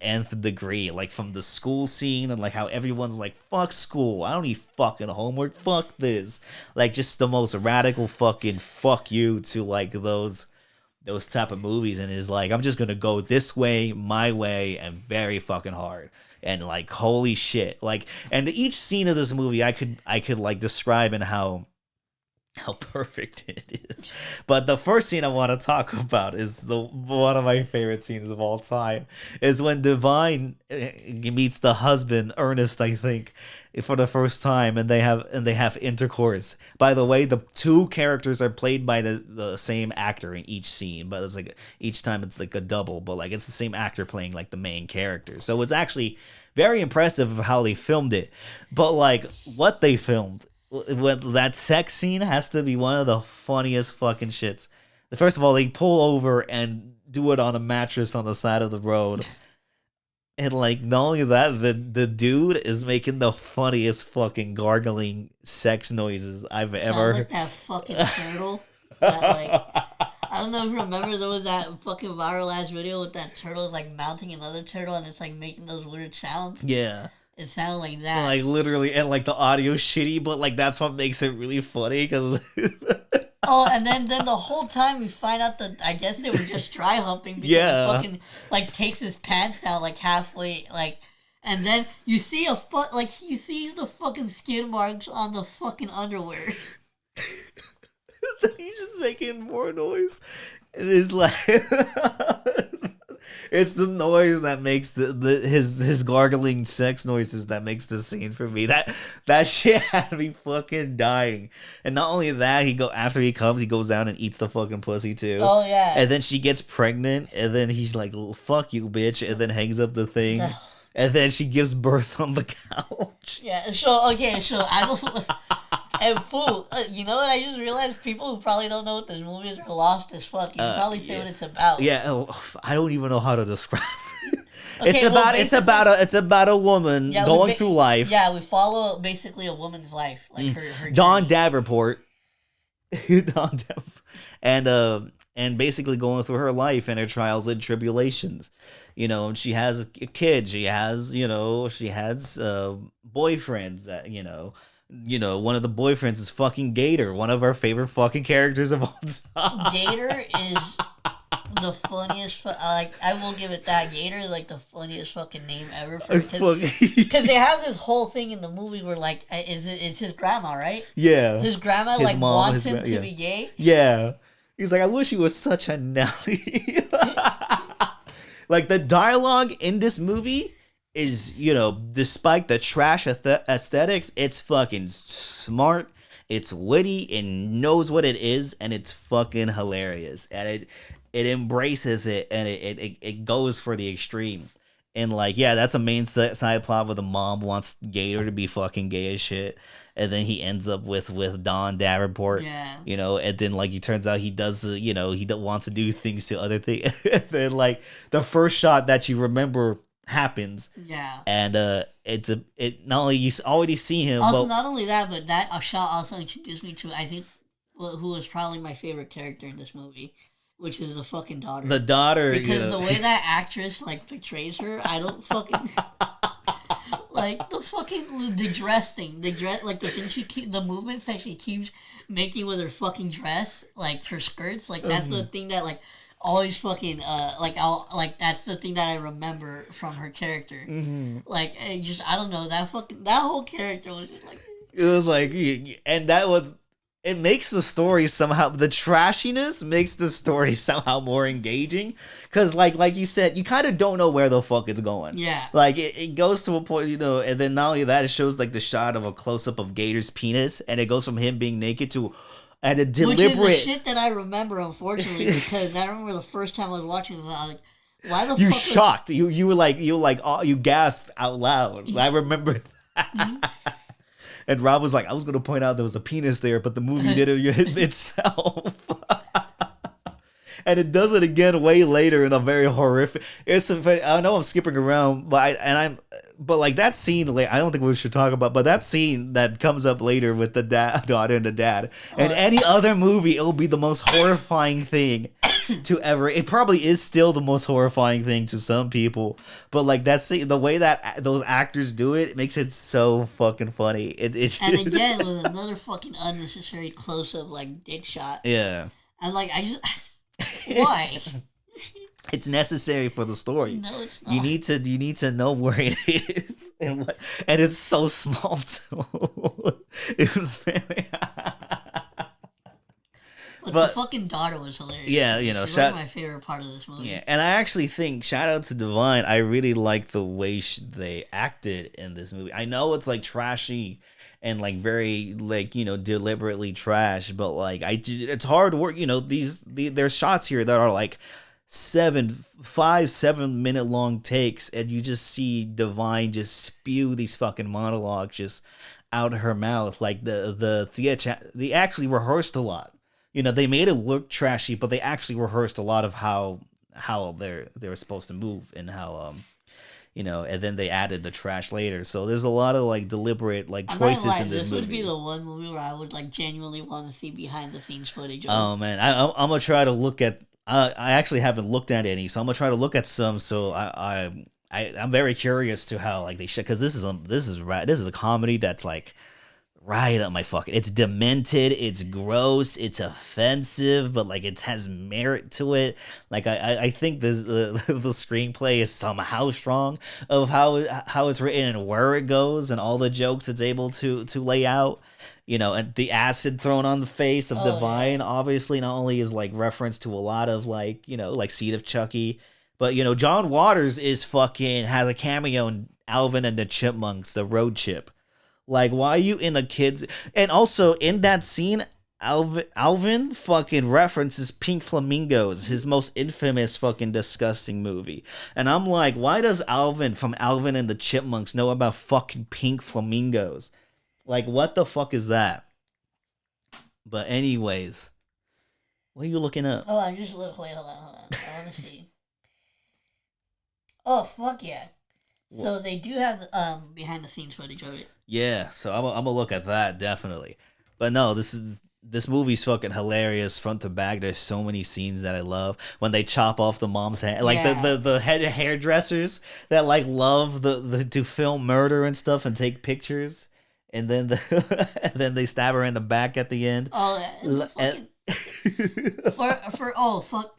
nth degree, like from the school scene and like how everyone's like, fuck school, I don't need fucking homework, fuck this, like just the most radical fucking fuck you to like those type of movies. And is like, I'm just gonna go this way, my way, and very fucking hard. And like holy shit, like, and each scene of this movie I could like describe in how perfect it is. But the first scene I want to talk about is one of my favorite scenes of all time, is when Divine meets the husband, Ernest, I think, for the first time, and they have intercourse. By the way, the two characters are played by the same actor in each scene, but it's like each time it's like a double, but like it's the same actor playing like the main character. So it's actually very impressive of how they filmed it. But like what they filmed, that sex scene has to be one of the funniest fucking shits. First of all, they pull over and do it on a mattress on the side of the road. And like not only that, the dude is making the funniest fucking gargling sex noises I've ever like that fucking turtle. That, like, I don't know if you remember, there was that fucking viral ass video with that turtle like mounting another turtle and it's like making those weird sounds. Yeah. It sounded like that. Like literally, and like the audio's shitty, but like that's what makes it really funny because. Oh, and then the whole time we find out that I guess it was just dry humping because Yeah. he fucking like takes his pants down like halfway like, and then you see you see the fucking skid marks on the fucking underwear. He's just making more noise. It is like it's the noise that makes his gargling sex noises that makes the scene for me. That shit had me fucking dying. And not only that, after he comes, he goes down and eats the fucking pussy too. Oh yeah. And then she gets pregnant, and then he's like, "Fuck you, bitch," and then hangs up the thing. And then she gives birth on the couch. Yeah. So okay. So I don't. And fool, you know what? I just realized people who probably don't know what this movie is are lost as fuck. You can probably say what it's about. Yeah, I don't even know how to describe it. Okay, it's about a woman going through life. Yeah, we follow basically a woman's life, like her Dawn journey. Davenport, and basically going through her life and her trials and tribulations. You know, and she has a kid. She has boyfriends that one of the boyfriends is fucking Gator, one of our favorite fucking characters of all time. Gator is the funniest. I will give it that. Gator is like the funniest fucking name ever. Because they have this whole thing in the movie where like, it's his grandma, right? Yeah. His grandma His mom, wants him to be gay. Yeah. He's like, I wish he was such a Nelly. Like the dialogue in this movie is, despite the trash aesthetics, it's fucking smart, it's witty, it knows what it is, and it's fucking hilarious. And it embraces it, and it goes for the extreme. And like, yeah, that's a main side plot where the mom wants Gator to be fucking gay as shit. And then he ends up with Dawn Davenport, and then like he turns out he does, he wants to do things to other things. And then like the first shot that you remember happens. Yeah. And it not only you already see him. Also, not only that, but that shot also introduced me to, I think, who was probably my favorite character in this movie, which is the fucking daughter. The daughter, because the way that actress like portrays her, I don't fucking. Like the dress thing, like the thing the movements that she keeps making with her fucking dress, like her skirts, like that's the thing that like always fucking that's the thing that I remember from her character. Like I don't know, that whole character was just like, it was like, and that was. It makes the story somehow, the trashiness makes the story somehow more engaging. Because, like you said, you kind of don't know where the fuck it's going. Yeah. Like, it goes to a point, and then not only that, it shows, like, the shot of a close-up of Gator's penis, and it goes from him being naked to a deliberate... Which is the shit that I remember, unfortunately, because I remember the first time I was watching this, I was like, why the fuck... You shocked. You were like, you gasped out loud. I remember that. Mm-hmm. And Rob was like, I was going to point out there was a penis there, but the movie did it itself. And it does it again way later in a very horrific. I know I'm skipping around, but like that scene, I don't think we should talk about, but that scene that comes up later with the daughter and the dad, and any other movie, it'll be the most horrifying thing to ever. It probably is still the most horrifying thing to some people, but like that's the way that those actors do it makes it so fucking funny. It's and again with another fucking unnecessary close up like dick shot. Yeah, and like I just why. It's necessary for the story. No, it's not. You need to know where it is, and it's so small too. It was very. But the fucking daughter was hilarious. Yeah, she's like my favorite part of this movie. Yeah, and I actually think, shout out to Divine, I really like the way they acted in this movie. I know it's like trashy and like very like deliberately trash, but like it's hard work. There's shots here that are like 7 minute long takes, and you just see Divine just spew these fucking monologues just out of her mouth. Like they actually rehearsed a lot. They made it look trashy, but they actually rehearsed a lot of how they were supposed to move and how and then they added the trash later. So there's a lot of like deliberate like I'm not gonna choices lie, in this this movie. would be the one movie where I would like genuinely want to see behind the scenes footage of. Oh man, I'm gonna try to look at. I actually haven't looked at any, so I'm gonna try to look at some. So I'm very curious to how like they should, because this is a comedy that's like right up my fucking. It's demented, it's gross, it's offensive, but like it has merit to it. Like I think the screenplay is somehow strong of how it's written and where it goes and all the jokes it's able to lay out. And the acid thrown on the face of Divine, obviously, not only is like reference to a lot of like, like Seed of Chucky, but John Waters is fucking has a cameo in Alvin and the Chipmunks, the road chip. Like, why are you in a kid's? And also in that scene, Alvin fucking references Pink Flamingos, his most infamous fucking disgusting movie. And I'm like, why does Alvin from Alvin and the Chipmunks know about fucking Pink Flamingos? Like, what the fuck is that? But anyways, what are you looking up? Oh, I just look. Wait, hold on. I want to see. Oh, fuck yeah. What? So they do have behind the scenes footage of it. Yeah, so I'm gonna look at that definitely. But no, this movie's fucking hilarious front to back. There's so many scenes that I love when they chop off the mom's head, like the head hairdressers that like love the to film murder and stuff and take pictures, and then and then they stab her in the back at the end. Oh, fucking,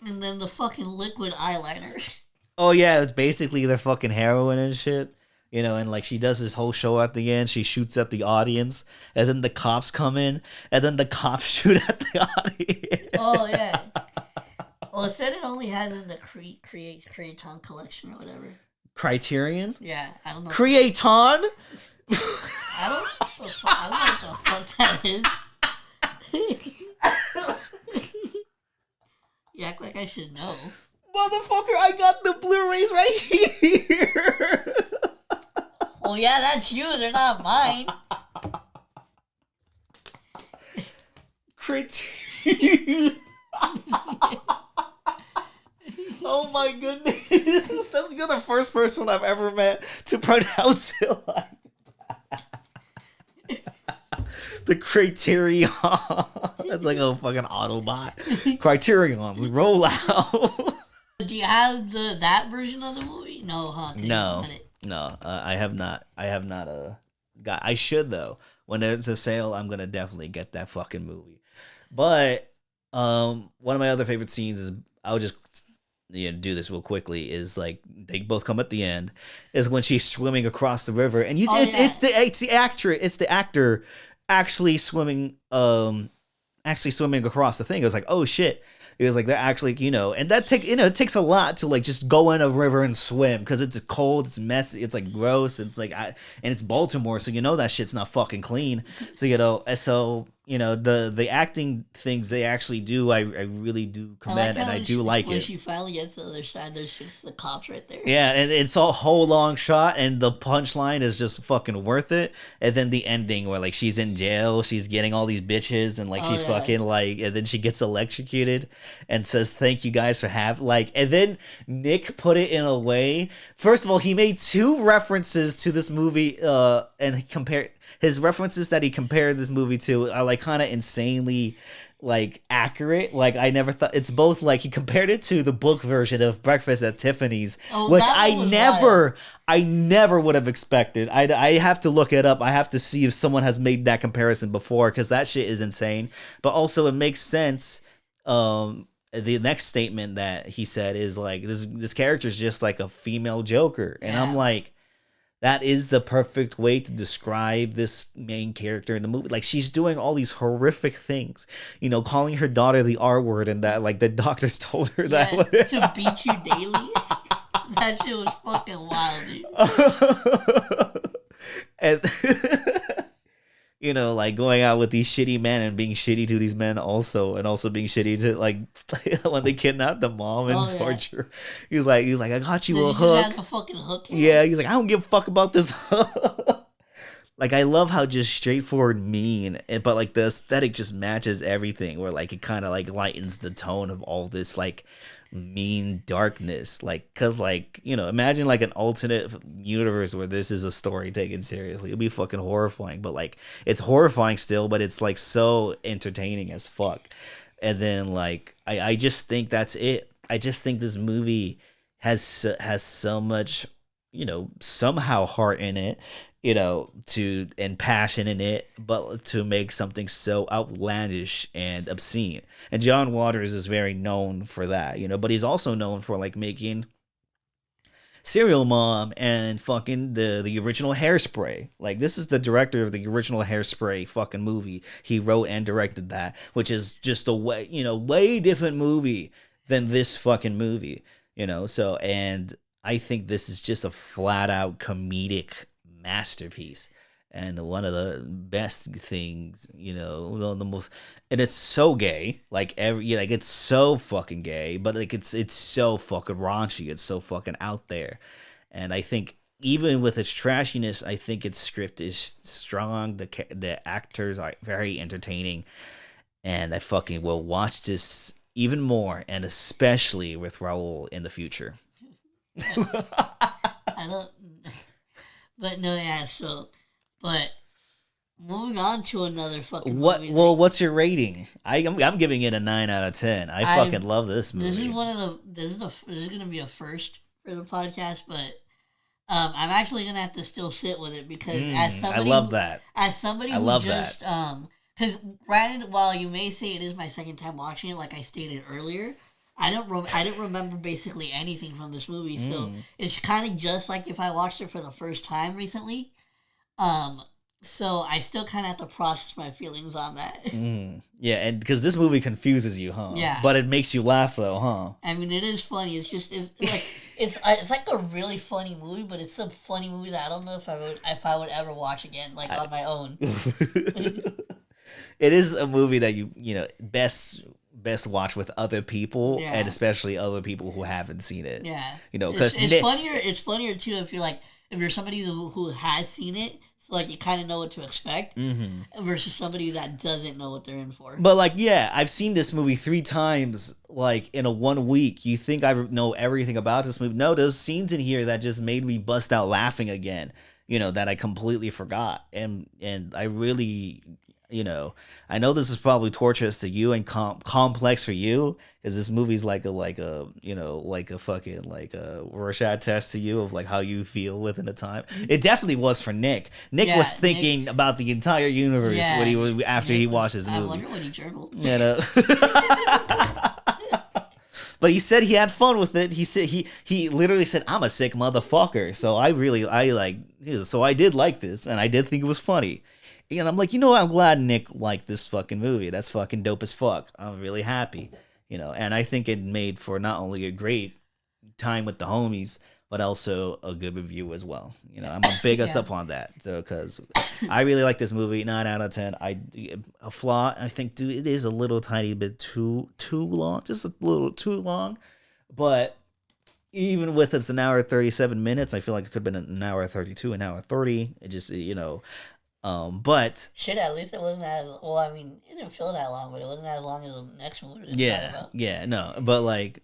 and then the fucking liquid eyeliner. Oh yeah, it's basically their fucking heroin and shit. And like she does this whole show at the end, she shoots at the audience, and then the cops come in, and then the cops shoot at the audience. Oh yeah. Well, it said it only had in the Creaton collection or whatever. Criterion? Yeah, I don't know. Creaton? I don't know what the fuck that is. You act like I should know. Motherfucker, I got the Blu-rays right here. Oh yeah, that's you. They're not mine. Criterion. Oh my goodness. You're the first person I've ever met to pronounce it like that. The Criterion. That's like a fucking Autobot. Criterion, roll out. Do you have that version of the movie? No, huh? No, I have not. Got. I should though. When there's a sale, I'm gonna definitely get that fucking movie. But one of my other favorite scenes is I'll just do this real quickly. Is like they both come at the end. Is when she's swimming across the river, and it's the actor actually swimming across the thing. It was like, oh shit. It was like that actually, and that it takes a lot to like just go in a river and swim because it's cold, it's messy, it's like gross, it's like and it's Baltimore, so that shit's not fucking clean. So the acting things they actually do, I really do commend, and I do like it. When she finally gets to the other side, there's just the cops right there. Yeah, and it's a whole long shot, and the punchline is just fucking worth it. And then the ending where like she's in jail, she's getting all these bitches, and like she's fucking like, and then she gets electrocuted, and says thank you guys for and then Nick put it in a way. First of all, he made two references to this movie, and he compared. His references that he compared this movie to are like kind of insanely like accurate. Like I never thought it's both like he compared it to the book version of Breakfast at Tiffany's, which I never would have expected. I have to look it up. I have to see if someone has made that comparison before because that shit is insane. But also it makes sense. The next statement that he said is like this character is just like a female Joker, and I'm like. That is the perfect way to describe this main character in the movie. Like, she's doing all these horrific things. Calling her daughter the R word and that, like, the doctors told her that. To beat you daily? That shit was fucking wild, dude. And, like, going out with these shitty men and being shitty to these men also. And also being shitty to, like, when they kidnapped the mom and torture. He was like, I got you a hook. Had a fucking hook. Yeah, he was like, I don't give a fuck about this hook. Like, I love how just straightforward mean, but, like, the aesthetic just matches everything. Where, like, it kind of, like, lightens the tone of all this, like, mean darkness, like, because, like, imagine like an alternate universe where this is a story taken seriously. It'd be fucking horrifying, but like it's horrifying still, but it's like so entertaining as fuck. And then like I just think that's it. I just think this movie has so much, somehow heart in it, to and passion in it, but to make something so outlandish and obscene. And John Waters is very known for that, but he's also known for like making Serial Mom and fucking the original Hairspray. Like, this is the director of the original Hairspray fucking movie. He wrote and directed that, which is just a way different movie than this fucking movie. So, and I think this is just a flat out comedic masterpiece. And one of the best things, one of the most, and it's so gay, like it's so fucking gay, but like it's so fucking raunchy, it's so fucking out there, and I think even with its trashiness, I think its script is strong. The actors are very entertaining, and I fucking will watch this even more, and especially with Raul in the future. I don't, but no, yeah. So, but moving on to another fucking movie. Well, what's your rating? I'm giving it a 9 out of 10. I fucking love this movie. This is one of the. This is gonna be a first for the podcast, but I'm actually gonna have to still sit with it because as somebody, I love that. As somebody who just because granted, while you may say it is my second time watching it, like I stated earlier, I didn't remember basically anything from this movie, so it's kind of just like if I watched it for the first time recently. So I still kind of have to process my feelings on that. Yeah, and because this movie confuses you, huh? Yeah. But it makes you laugh, though, huh? I mean, it is funny. It's just it's like a really funny movie, but it's a funny movie that I don't know if I would ever watch again, like on my own. It is a movie that you best watch with other people, and especially other people who haven't seen it. Yeah, because it's funnier. It's funnier too if you're somebody who has seen it. Like, you kind of know what to expect versus somebody that doesn't know what they're in for. But, like, yeah, I've seen this movie 3 times, like, in a 1 week. You think I know everything about this movie. No, there's scenes in here that just made me bust out laughing again, that I completely forgot. And I really, I know this is probably torturous to you and complex for you, because this movie's like a fucking like a Rorschach test to you of like how you feel within the time. It definitely was for Nick. Nick was thinking about the entire universe after he watched this movie. I wonder when he journaled. But he said he had fun with it. He said he literally said, "I'm a sick motherfucker." So so I did like this, and I did think it was funny. And I'm like, I'm glad Nick liked this fucking movie. That's fucking dope as fuck. I'm really happy, and I think it made for not only a great time with the homies, but also a good review as well. I'm a big us up on that. So, because I really like this movie, 9 out of 10. A flaw, I think, dude, it is a little tiny bit too long, just a little too long. But even with it's an hour 37 minutes, I feel like it could have been an hour 32, an hour 30. It just, but shit, at least it wasn't as well. I mean, it didn't feel that long, but it wasn't as long as the next movie. But like,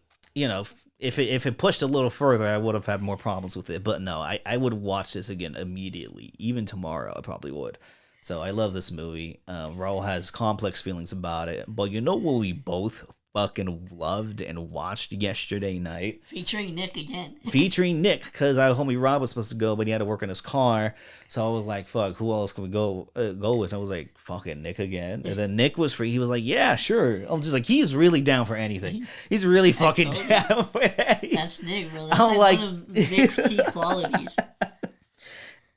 if it pushed a little further, I would have had more problems with it. But no, I would watch this again immediately, even tomorrow. I probably would. So I love this movie. Raul has complex feelings about it, but what we both fucking loved and watched yesterday night, featuring Nick again. Featuring Nick, because our homie Rob was supposed to go, but he had to work in his car. So I was like, "Fuck, who else can we go with?" I was like, "Fucking Nick again." And then Nick was free. He was like, "Yeah, sure." I'm just like, he's really down for anything. He's really fucking down for anything. That's Nick, bro. That's like one of Nick's key qualities.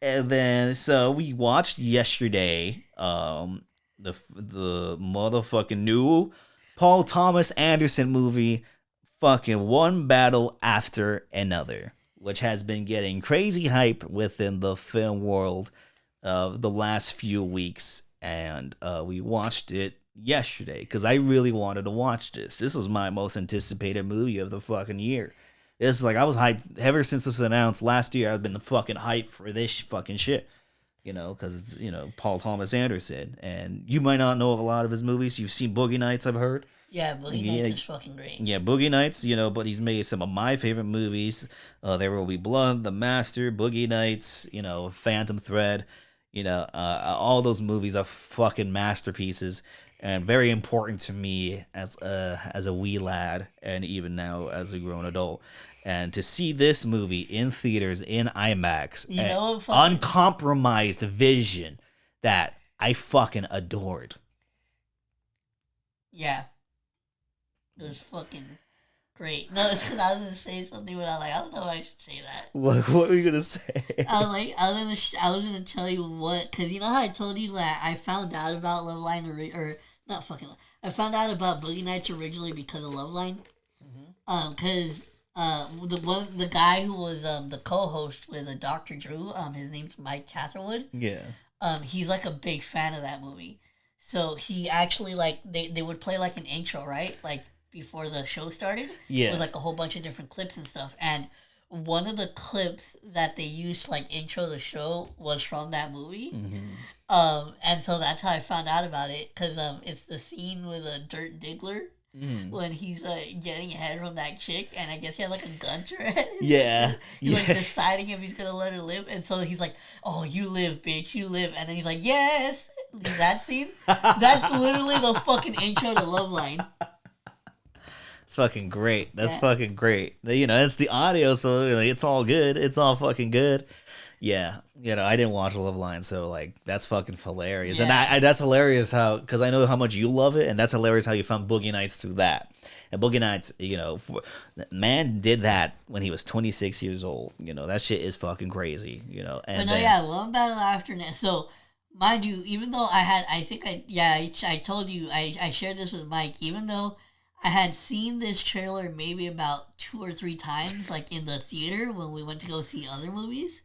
And then so we watched yesterday, the motherfucking new Paul Thomas Anderson movie, fucking One Battle After Another, which has been getting crazy hype within the film world the last few weeks. And we watched it yesterday because I really wanted to watch this. This was my most anticipated movie of the fucking year. It's like I was hyped ever since this was announced last year. I've been the fucking hype for this fucking shit. Because it's, Paul Thomas Anderson. And you might not know a lot of his movies. You've seen Boogie Nights, I've heard. Yeah, Boogie Nights Yeah, is fucking great. yeah, Boogie Nights, but he's made some of my favorite movies. There Will Be Blood, The Master, Boogie Nights, Phantom Thread. All those movies are fucking masterpieces and very important to me as a wee lad and even now as a grown adult. And to see this movie in theaters in IMAX, You know, fucking uncompromised vision that I fucking adored. yeah, it was fucking great. No, it's because I was gonna say something, but I don't know if I should say that. What were you gonna say? I was gonna tell you what, because you know how I told you that I found out about Love Line or not fucking. I found out about Boogie Nights originally because of Love Line. Because the guy who was the co-host with Dr. Drew, his name's Mike Catherwood. Yeah. He's like a big fan of that movie. So he actually like they would play like an intro, right? Like before the show started. Yeah. With like a whole bunch of different clips and stuff. And one of the clips that they used to like intro the show was from that movie. And so that's how I found out about it, because it's the scene with a Dirt Diggler when he's getting ahead from that chick, and I guess he had like a gun to her head. Yeah. He's like deciding if he's gonna let her live, and so he's like, "Oh, you live, bitch, you live," and then he's like, "Yes." That scene, that's literally the fucking intro to Love Line. It's fucking great. That's fucking great. It's the audio, so it's all good. It's all fucking good. Yeah, I didn't watch Love Line, so like that's fucking hilarious, and that's hilarious because I know how much you love it, and that's hilarious how you found Boogie Nights through that. And Boogie Nights, man did that when he was 26 years old. That shit is fucking crazy. And Love Battle After Net. So, mind you, even though I told you I shared this with Mike. Even though I had seen this trailer maybe about 2 or 3 times, like in the theater when we went to go see other movies.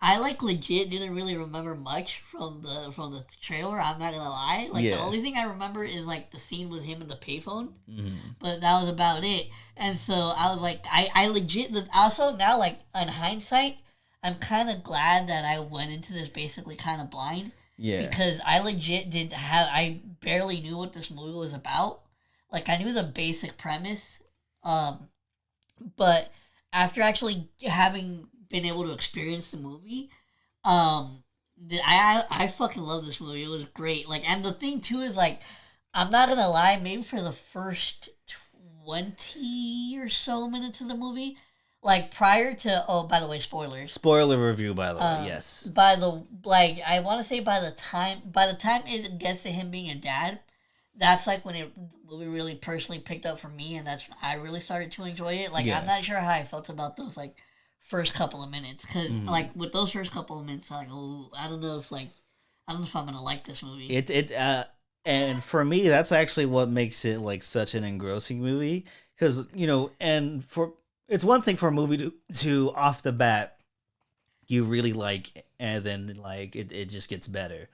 I like legit didn't really remember much from the trailer. I'm not gonna lie. Like the only thing I remember is like the scene with him in the payphone, but that was about it. And so I was like, I legit. Also now, like in hindsight, I'm kind of glad that I went into this basically kind of blind. Yeah. Because I legit I barely knew what this movie was about. Like I knew the basic premise, but after actually having been able to experience the movie, I fucking love this movie. It was great. Like, and the thing too is like, I'm not gonna lie, maybe for the first 20 or so minutes of the movie, like prior to, oh, by the way, spoilers. Spoiler review, by the way, yes. I want to say by the time it gets to him being a dad, that's like when the movie really personally picked up for me, and that's when I really started to enjoy it. Like, I'm not sure how I felt about those like first couple of minutes, because like with those first couple of minutes, like, oh, I don't know if I'm gonna like this movie. And for me, that's actually what makes it like such an engrossing movie, because and for it's one thing for a movie to off the bat you really like, and then like it just gets better.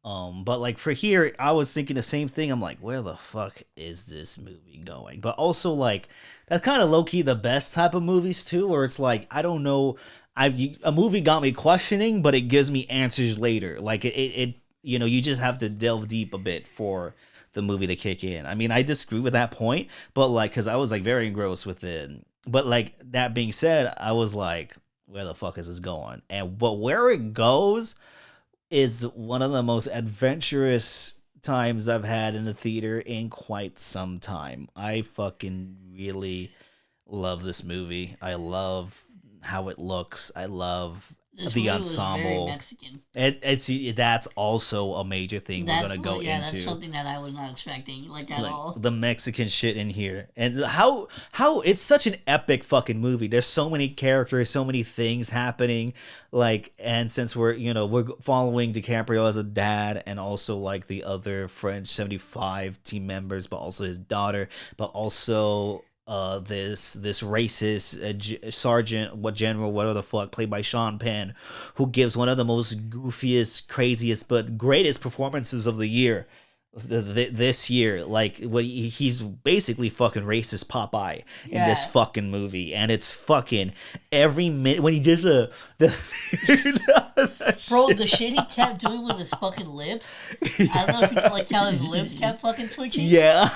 But like for here, I was thinking the same thing. I'm like, where the fuck is this movie going? But also like that's kind of low key the best type of movies too, where it's like I don't know, a movie got me questioning, but it gives me answers later. Like it you just have to delve deep a bit for the movie to kick in. I mean, I disagree with that point, but like because I was like very engrossed with it. But like that being said, I was like, where the fuck is this going? But where it goes is one of the most adventurous times I've had in the theater in quite some time. I fucking really love this movie. I love how it looks. I love the ensemble. Was very Mexican. That's also a major thing we're gonna go into. That's something that I was not expecting, like at all. The Mexican shit in here, and how it's such an epic fucking movie. There's so many characters, so many things happening. Like, and since we're following DiCaprio as a dad, and also like the other French 75 team members, but also his daughter, but also this racist sergeant, general, whatever the fuck, played by Sean Penn, who gives one of the most goofiest, craziest, but greatest performances of the year. this year. Like what he's basically fucking racist Popeye in this Yeah. fucking movie, and it's fucking every minute when he does the Bro, the shit he kept doing with his fucking lips. I don't know if you like how his lips kept fucking twitching. yeah.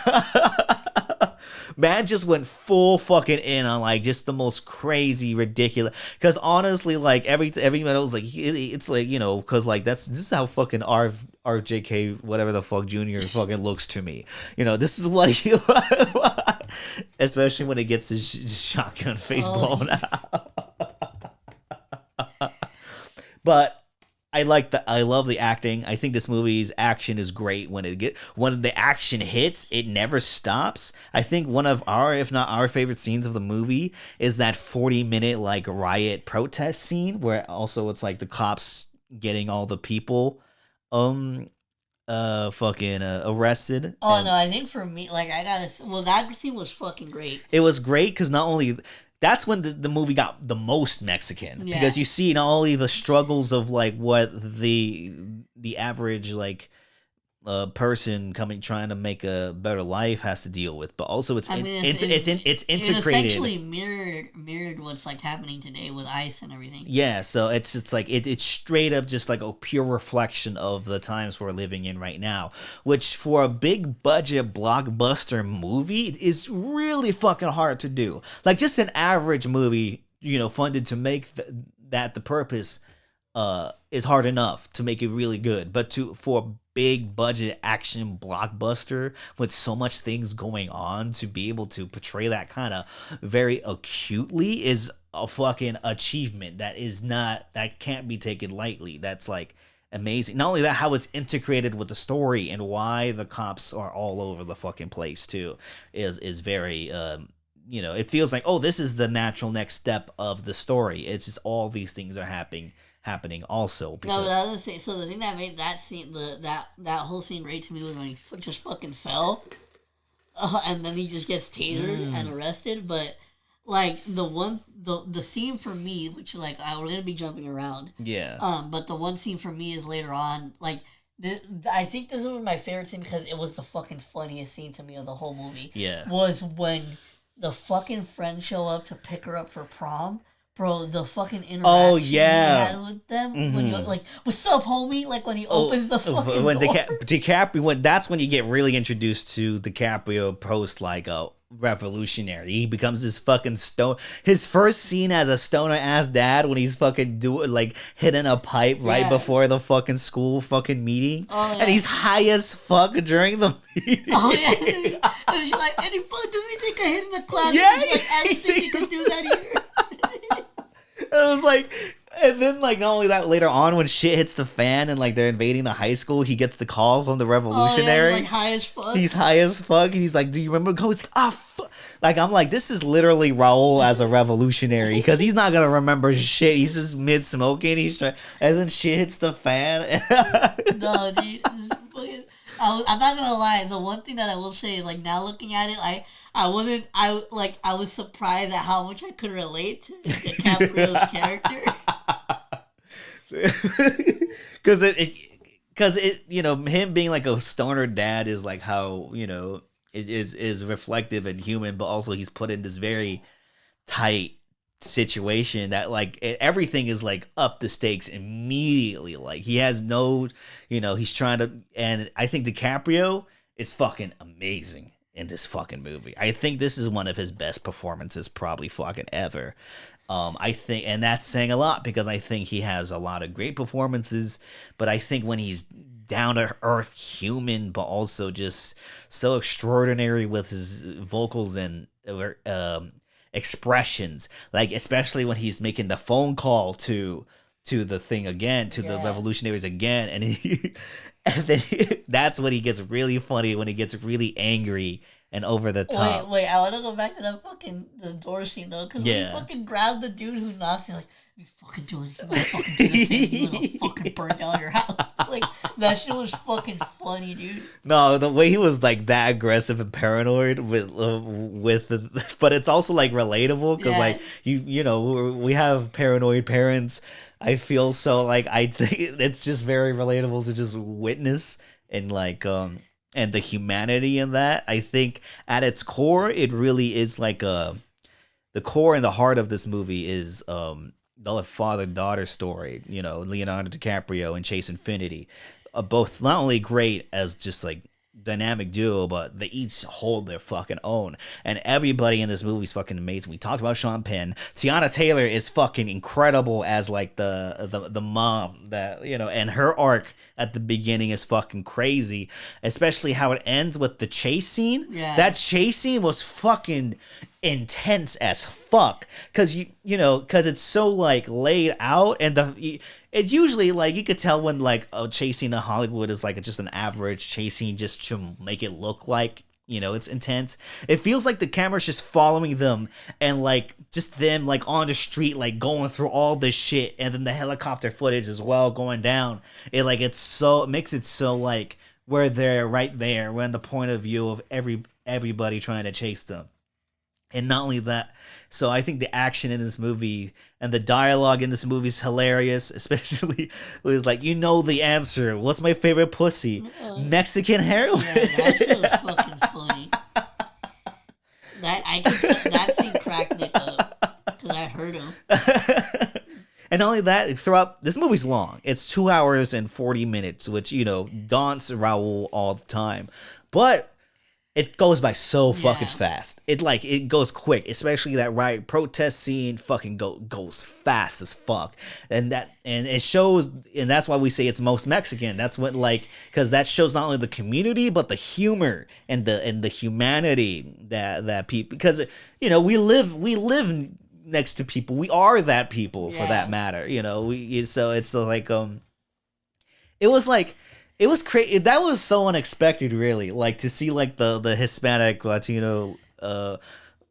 Man just went full fucking in on like just the most crazy, ridiculous. Because honestly, like every minute was like it's like because like this is how fucking RJK whatever the fuck Junior fucking looks to me. This is what he, especially when it gets his shotgun face blown out. But I love the acting. I think this movie's action is great when the action hits, it never stops. I think one of our, if not our favorite scenes of the movie is that 40-minute like riot protest scene where also it's like the cops getting all the people fucking arrested. Oh no, I think for me, like that scene was fucking great. It was great because not only that's when the movie got the most Mexican, Yeah. because you see not only the struggles of like what the average like person trying to make a better life has to deal with, but also it's integrated. It essentially mirrored what's like happening today with ICE and everything. Yeah, so it's like it's straight up just like a pure reflection of the times we're living in right now, which for a big budget blockbuster movie is really fucking hard to do. Like just an average movie, funded to make that the purpose is hard enough to make it really good, but for a big budget action blockbuster with so much things going on to be able to portray that kind of very acutely is a fucking achievement that can't be taken lightly. That's like amazing. Not only that, how it's integrated with the story and why the cops are all over the fucking place too is very it feels like, oh, this is the natural next step of the story. It's just all these things are happening also. No, but I was gonna say, so the thing that made that scene, that whole scene great to me was when he just fucking fell, and then he just gets tasered and arrested. But like the scene for me, which like we're gonna be jumping around, but the one scene for me is later on. Like I think this was my favorite scene because it was the fucking funniest scene to me of the whole movie. Yeah, was when the fucking friends show up to pick her up for prom. Bro, the fucking interaction he had with them when you like, "What's up, homie?" Like when he opens the fucking door. DiCaprio, that's when you get really introduced to DiCaprio post like a revolutionary. He becomes this fucking stone. His first scene as a stoner ass dad when he's fucking hitting a pipe right before the fucking school fucking meeting, and he's high as fuck during the meeting. Oh yeah, and she's like, "Any fun? Do we take a hit in the class?" Yeah, and she's like, "I think you could do that here." It was like, and then like not only that, later on when shit hits the fan and like they're invading the high school, he gets the call from the revolutionary. Oh, yeah, he's like high as fuck. He's high as fuck. And he's like, "Do you remember?" He's like, fuck. Like I'm like, this is literally Raul as a revolutionary because he's not gonna remember shit. He's just mid smoking. And then shit hits the fan. No, dude. I'm not gonna lie. The one thing that I will say, like now looking at it, I was surprised at how much I could relate to DiCaprio's character. Because him being like a stoner dad is like how it is reflective and human, but also he's put in this very tight situation that like everything is like up the stakes immediately. Like he has no, he's trying to, and I think DiCaprio is fucking amazing in this fucking movie. I think this is one of his best performances probably fucking ever. I think, and that's saying a lot because I think he has a lot of great performances, but I think when he's down to earth human, but also just so extraordinary with his vocals and expressions, like especially when he's making the phone call to the thing again, to the revolutionaries again, and then that's when he gets really funny, when he gets really angry and over the top. Wait, I want to go back to the door scene though, because when he fucking grabbed the dude who knocked, he's like, "You fucking do it, you gonna fucking do the same, you gonna fucking burn down your house." Like that shit was fucking funny, dude. No, the way he was like that aggressive and paranoid but it's also like relatable because like we have paranoid parents. I feel so like I think it's just very relatable to just witness and like and the humanity in that. I think at its core, it really is like the core and the heart of this movie is the father daughter story. You know, Leonardo DiCaprio and Chase Infinity, both not only great as just like dynamic duo, but they each hold their fucking own. And everybody in this movie is fucking amazing. We talked about Sean Penn. Tiana Taylor is fucking incredible as like the mom that, you know, and her arc at the beginning is fucking crazy, especially how it ends with the chase scene. Yeah. That chase scene was fucking intense as fuck, because because it's so like laid out, and it's usually like you could tell when like a chase scene in Hollywood is like just an average chase scene just to make it look like it's intense. It feels like the camera's just following them, and like just them like on the street like going through all this shit, and then the helicopter footage as well going down. It makes it so like where they're right there, we're in the point of view of everybody trying to chase them. And not only that, so I think the action in this movie and the dialogue in this movie is hilarious, especially when it's like, the answer. What's my favorite pussy? Mexican heroin. Yeah, that shit was fucking funny. That thing cracked Nick up, because I heard him. And not only that, throughout this movie's long. It's 2 hours and 40 minutes, which daunts Raul all the time, but it goes by so fucking fast. It goes quick, especially that riot protest scene. Fucking goes fast as fuck, and it shows, and that's why we say it's most Mexican. That's what because that shows not only the community but the humor and the humanity that people, because we live next to people. We are that people for that matter. So it's like it was like. It was crazy. That was so unexpected, really. Like to see like the Hispanic Latino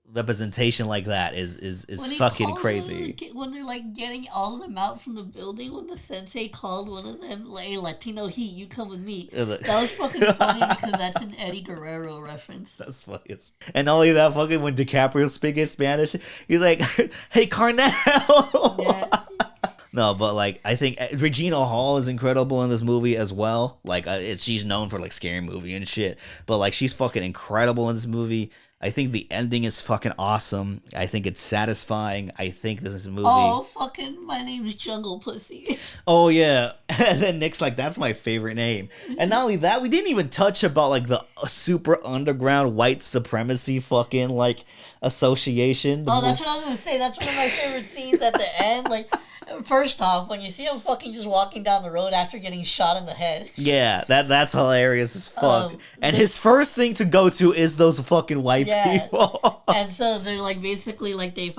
representation like that is fucking crazy. When they're like getting all of them out from the building, when the sensei called one of them, like, "Hey, Latino Heat, you come with me." That was fucking funny because that's an Eddie Guerrero reference. That's funny. And not only that, fucking when DiCaprio speaking Spanish, he's like, "Hey, Carnell." Yeah. No, but like I think Regina Hall is incredible in this movie as well. Like she's known for like Scary Movie and shit, but like she's fucking incredible in this movie. I think the ending is fucking awesome. I think it's satisfying. I think this is a movie. Oh, fucking my name's Jungle Pussy. Oh yeah, and then Nick's like, that's my favorite name. And not only that, we didn't even touch about like the super underground white supremacy fucking like association. Oh, that's what I was gonna say. That's one of my favorite scenes at the end. Like, first off, when you see him fucking just walking down the road after getting shot in the head. Yeah, that's hilarious as fuck. And his first thing to go to is those fucking white people. And so they're like basically like they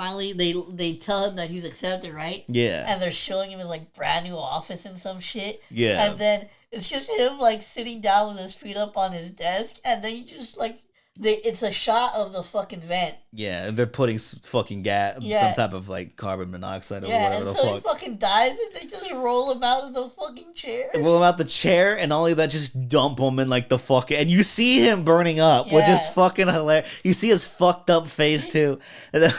tell him that he's accepted, right? Yeah. And they're showing him his like brand new office and some shit. Yeah. And then it's just him like sitting down with his feet up on his desk, and then you just like it's a shot of the fucking vent. Yeah, and they're putting fucking gas, some type of like carbon monoxide or whatever the fuck. Yeah, and so he fucking dies, and they just roll him out of the fucking chair. They roll him out the chair, and only that, just dump him in like the fucking, and you see him burning up, which is fucking hilarious. You see his fucked up face too. No,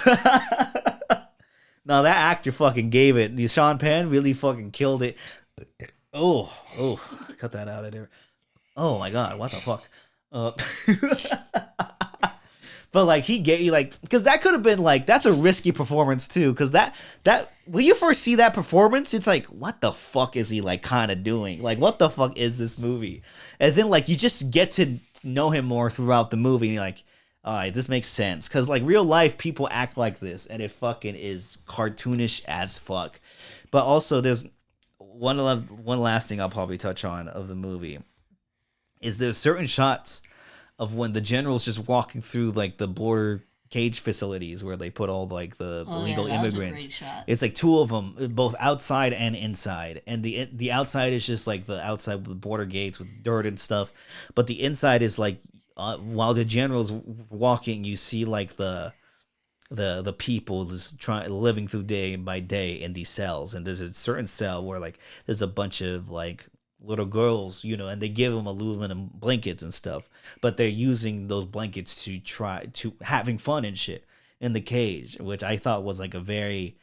that actor fucking gave it. Sean Penn really fucking killed it. Oh, cut that out of there. Oh my god, what the fuck? But like he gave you like, because that could have been like, that's a risky performance too, because that when you first see that performance, it's like, what the fuck is he like kind of doing, like what the fuck is this movie? And then like you just get to know him more throughout the movie, and you're like, all right, this makes sense, because like real life people act like this, and it fucking is cartoonish as fuck. But also there's one last thing I'll probably touch on of the movie is there's certain shots of when the general's just walking through like the border cage facilities where they put all like the illegal immigrants. It's like two of them, both outside and inside, and the outside is just like the outside with the border gates with dirt and stuff, but the inside is like while the general's walking, you see like the people just living through day by day in these cells, and there's a certain cell where like there's a bunch of like little girls, and they give them aluminum blankets and stuff, but they're using those blankets to try to having fun and shit in the cage, which I thought was like a very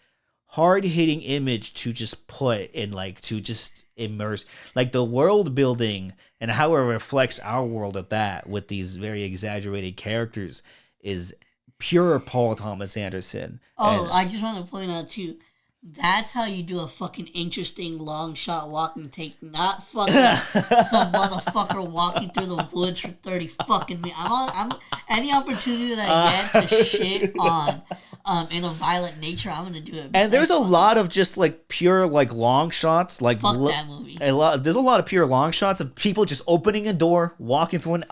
hard hitting image to just put in, like, to just immerse, like, the world building and how it reflects our world at that with these very exaggerated characters is pure Paul Thomas Anderson. Oh, And I just want to point out too. That's how you do a fucking interesting long shot walking take, not fucking some motherfucker walking through the woods for 30 fucking minutes. I'm any opportunity that I get to shit on in a violent nature, I'm gonna do it. And there's a lot of just like pure like long shots, like fuck that movie. There's a lot of pure long shots of people just opening a door, walking through an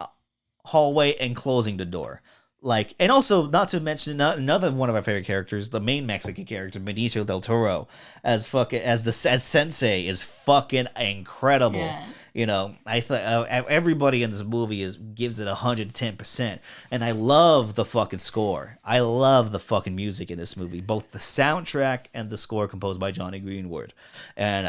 hallway, and closing the door. Like, and also not to mention another one of our favorite characters, the main Mexican character, Benicio del Toro, as Sensei is fucking incredible. Yeah. You know, I thought everybody in this movie gives it 110%, and I love the fucking score. I love the fucking music in this movie, both the soundtrack and the score composed by Johnny Greenwood, and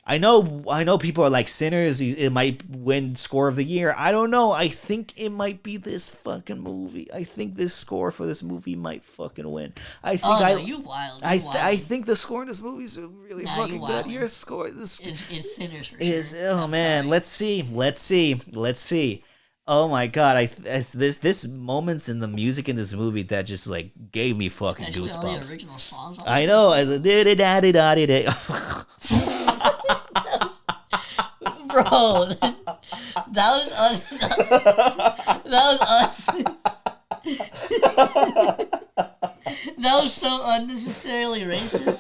I know people are like, Sinners, it might win score of the year. I don't know. I think it might be this fucking movie. I think this score for this movie might fucking win. I think you wild. I think the score in this movie is really fucking good. Your score it's Sinners for is sure. oh man, sorry. let's see. Oh my god, this moments in the music in this movie that just like gave me fucking goosebumps. All the original songs. I know, as a Bro, that was so unnecessarily racist.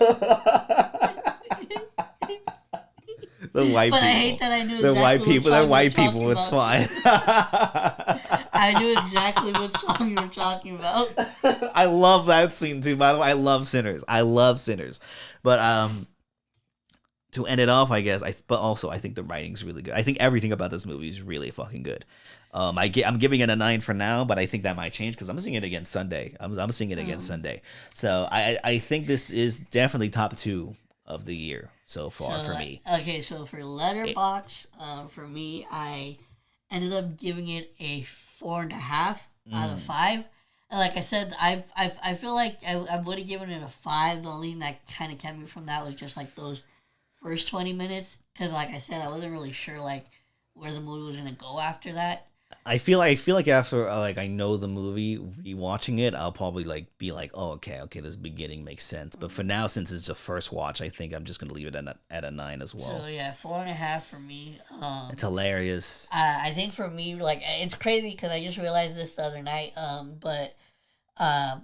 The white but people. I hate that I knew the exactly white people. What The white song people. It's fine. I knew exactly what song you were talking about. I love that scene too. By the way, I love Sinners. But to end it off, I guess. But also, I think the writing's really good. I think everything about this movie is really fucking good. I'm giving it a 9 for now, but I think that might change because I'm seeing it again Sunday. I'm seeing it again Sunday. So I think this is definitely top 2 of the year so far for me. Okay, so for Letterboxd, for me, I ended up giving it a 4.5 out of 5. And like I said, I feel like I would have given it a 5. The only thing that kind of kept me from that was just like those first 20 minutes, because like I said, I wasn't really sure like where the movie was gonna go after that. I feel like after like I know the movie, rewatching it, I'll probably like be like, oh okay, this beginning makes sense. But for now, since it's the first watch, I think I'm just gonna leave it at a 9 as well. So yeah, 4.5 for me. It's hilarious. I think for me, like, it's crazy because I just realized this the other night. But I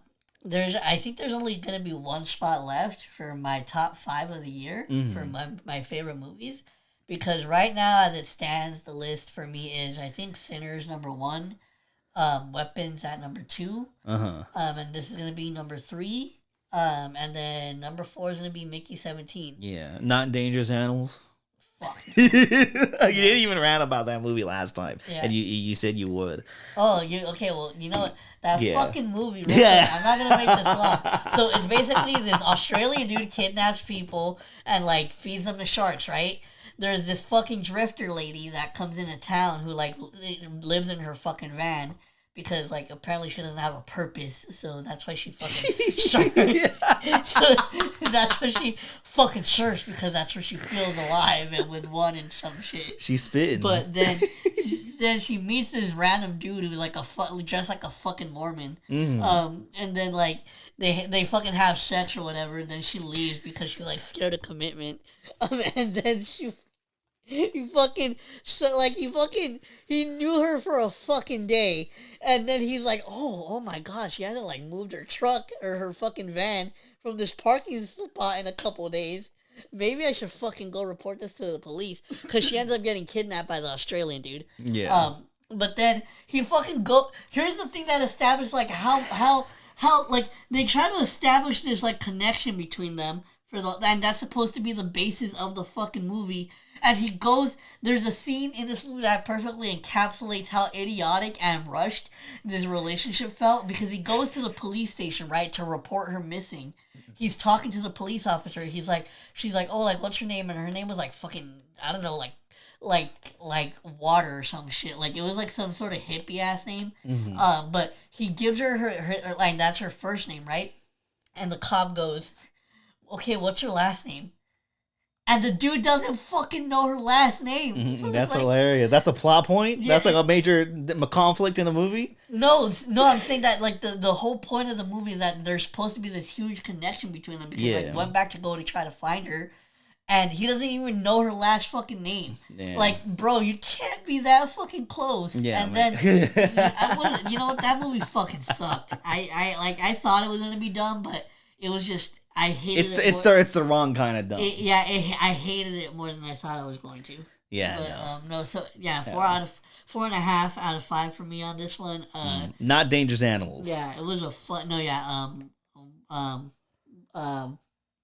think there's only gonna be one spot left for my top 5 of the year for my favorite movies. Because right now, as it stands, the list for me is, I think, Sinners number 1, Weapons at number 2, and this is going to be number 3, and then number 4 is going to be Mickey 17. Yeah, Not Dangerous Animals. Fuck. You didn't even rant about that movie last time, and you said you would. Oh, okay, well, you know what? That fucking movie, right? Yeah. I'm not going to make this long. So it's basically this Australian dude kidnaps people and, like, feeds them to sharks, right? There's this fucking drifter lady that comes into town who, like, lives in her fucking van because, like, apparently she doesn't have a purpose, so that's why she fucking surfs. So that's why she fucking surfs, because that's where she feels alive and with one and some shit. She's spitting. But then she meets this random dude who's like dressed like a fucking Mormon. And then, like, they fucking have sex or whatever, and then she leaves because she's, like, scared of commitment. And then he knew her for a fucking day, and then he's like, oh my god, she hasn't like moved her truck or her fucking van from this parking spot in a couple of days. Maybe I should fucking go report this to the police, because she ends up getting kidnapped by the Australian dude. Yeah. But then he fucking here's the thing that established like how like they try to establish this like connection between them and that's supposed to be the basis of the fucking movie. And there's a scene in this movie that perfectly encapsulates how idiotic and rushed this relationship felt, because he goes to the police station, right, to report her missing. He's talking to the police officer. She's like, oh, like, what's your name? And her name was like fucking, I don't know, like water or some shit. Like, it was like some sort of hippie ass name. But he gives her like, that's her first name, right? And the cop goes, okay, what's her last name? And the dude doesn't fucking know her last name. So That's like, hilarious. That's a plot point. Yeah, That's like a major conflict in a movie. no, I'm saying that like the whole point of the movie is that there's supposed to be this huge connection between them because like Yeah. went back to go to try to find her, and he doesn't even know her last fucking name. Yeah. Like, bro, you can't be that fucking close. Yeah, and man. then you know what? That movie fucking sucked. I thought it was gonna be dumb, but it was just I hated it. It's the wrong kind of dumb. I hated it more than I thought I was going to. Yeah, but, no. So yeah, 4.5 out of 5 for me on this one. Not Dangerous Animals. Yeah, it was a fun. No, yeah.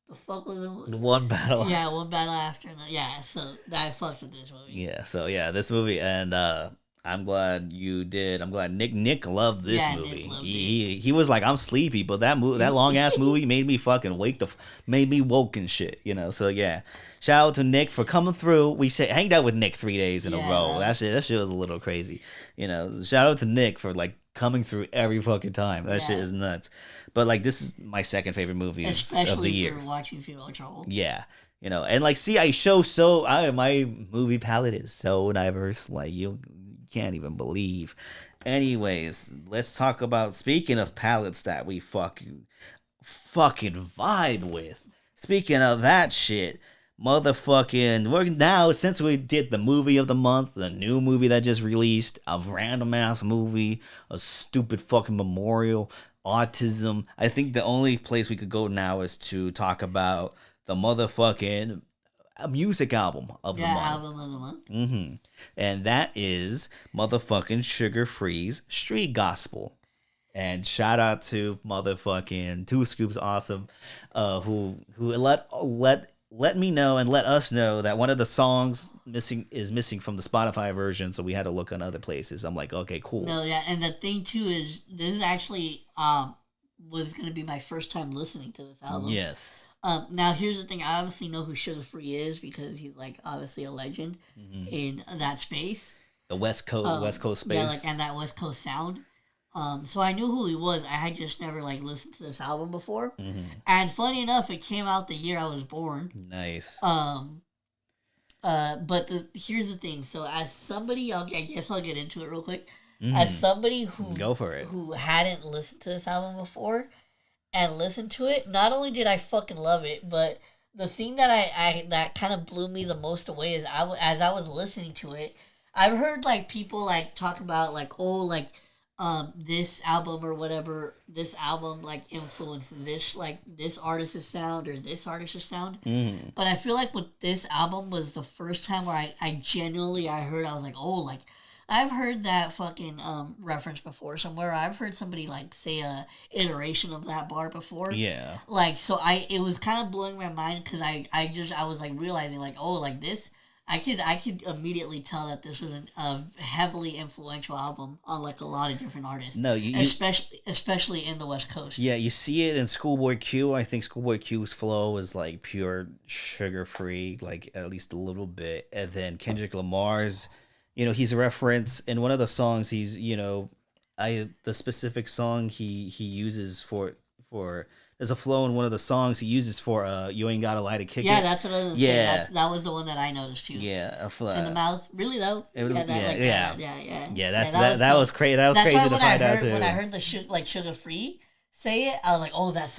The fuck was it? One battle. Yeah, one battle after. Yeah, so I fucked with this movie. Yeah. So yeah, this movie, and I'm glad you did. I'm glad Nick loved this movie. Nick loved He was like, I'm sleepy, but that long ass movie made me fucking made me woke and shit. You know. So yeah, shout out to Nick for coming through. We hanged out with Nick 3 days in a row. That shit was a little crazy. You know. Shout out to Nick for like coming through every fucking time. That shit is nuts. But like, this is my second favorite movie of the year. Especially for watching Female Trouble. Yeah. You know, and like, see, my movie palette is so diverse. Like, you can't even believe. Anyways, let's talk about, speaking of palettes that we fucking vibe with. Speaking of that shit, we're now, since we did the movie of the month, the new movie that just released, a random ass movie, a stupid fucking memorial, Autism. I think the only place we could go now is to talk about the motherfucking music album of the month. Album of the month. Mm-hmm. And that is motherfucking Sugar Free's Street Gospel. And shout out to motherfucking Two Scoops Awesome, who let me know and let us know that one of the songs is missing from the Spotify version, so we had to look on other places. I'm like, okay, cool. No, yeah, and the thing too is this is actually was gonna be my first time listening to this album. Yes. Now here's the thing. I obviously know who Sugar Free is because he's like obviously a legend in that space. The West Coast space. Yeah, like and that West Coast sound. So I knew who he was. I had just never like listened to this album before. Mm-hmm. And funny enough, it came out the year I was born. Nice. But here's the thing. So as somebody, I guess I'll get into it real quick. Mm-hmm. As somebody who hadn't listened to this album before and listened to it, not only did I fucking love it, but the thing that that kind of blew me the most away is as I was listening to it, I've heard like people like talk about like, oh, like this album or whatever, this album like influenced this artist's sound or this artist's sound. Mm-hmm. But I feel like with this album was the first time where I genuinely heard, I was like, oh, like I've heard that fucking reference before somewhere. I've heard somebody like say a iteration of that bar before. Yeah. Like, so it was kind of blowing my mind because I was like realizing like, oh, like this, I could immediately tell that this was a heavily influential album on like a lot of different artists. No, especially in the West Coast. Yeah, you see it in Schoolboy Q. I think Schoolboy Q's flow is like pure sugar free, like at least a little bit. And then Kendrick Lamar's, you know, he's a reference in one of the songs. He's, you know, the specific song he uses for. There's a flow in one of the songs he uses for "You Ain't Gotta Lie to Kick It." Yeah, that's what I was gonna say. That was the one that I noticed too. Yeah, in the mouth, really though. Yeah, that was crazy. That was crazy to find out too. When I heard the Sugar Free say it, I was like, oh, that's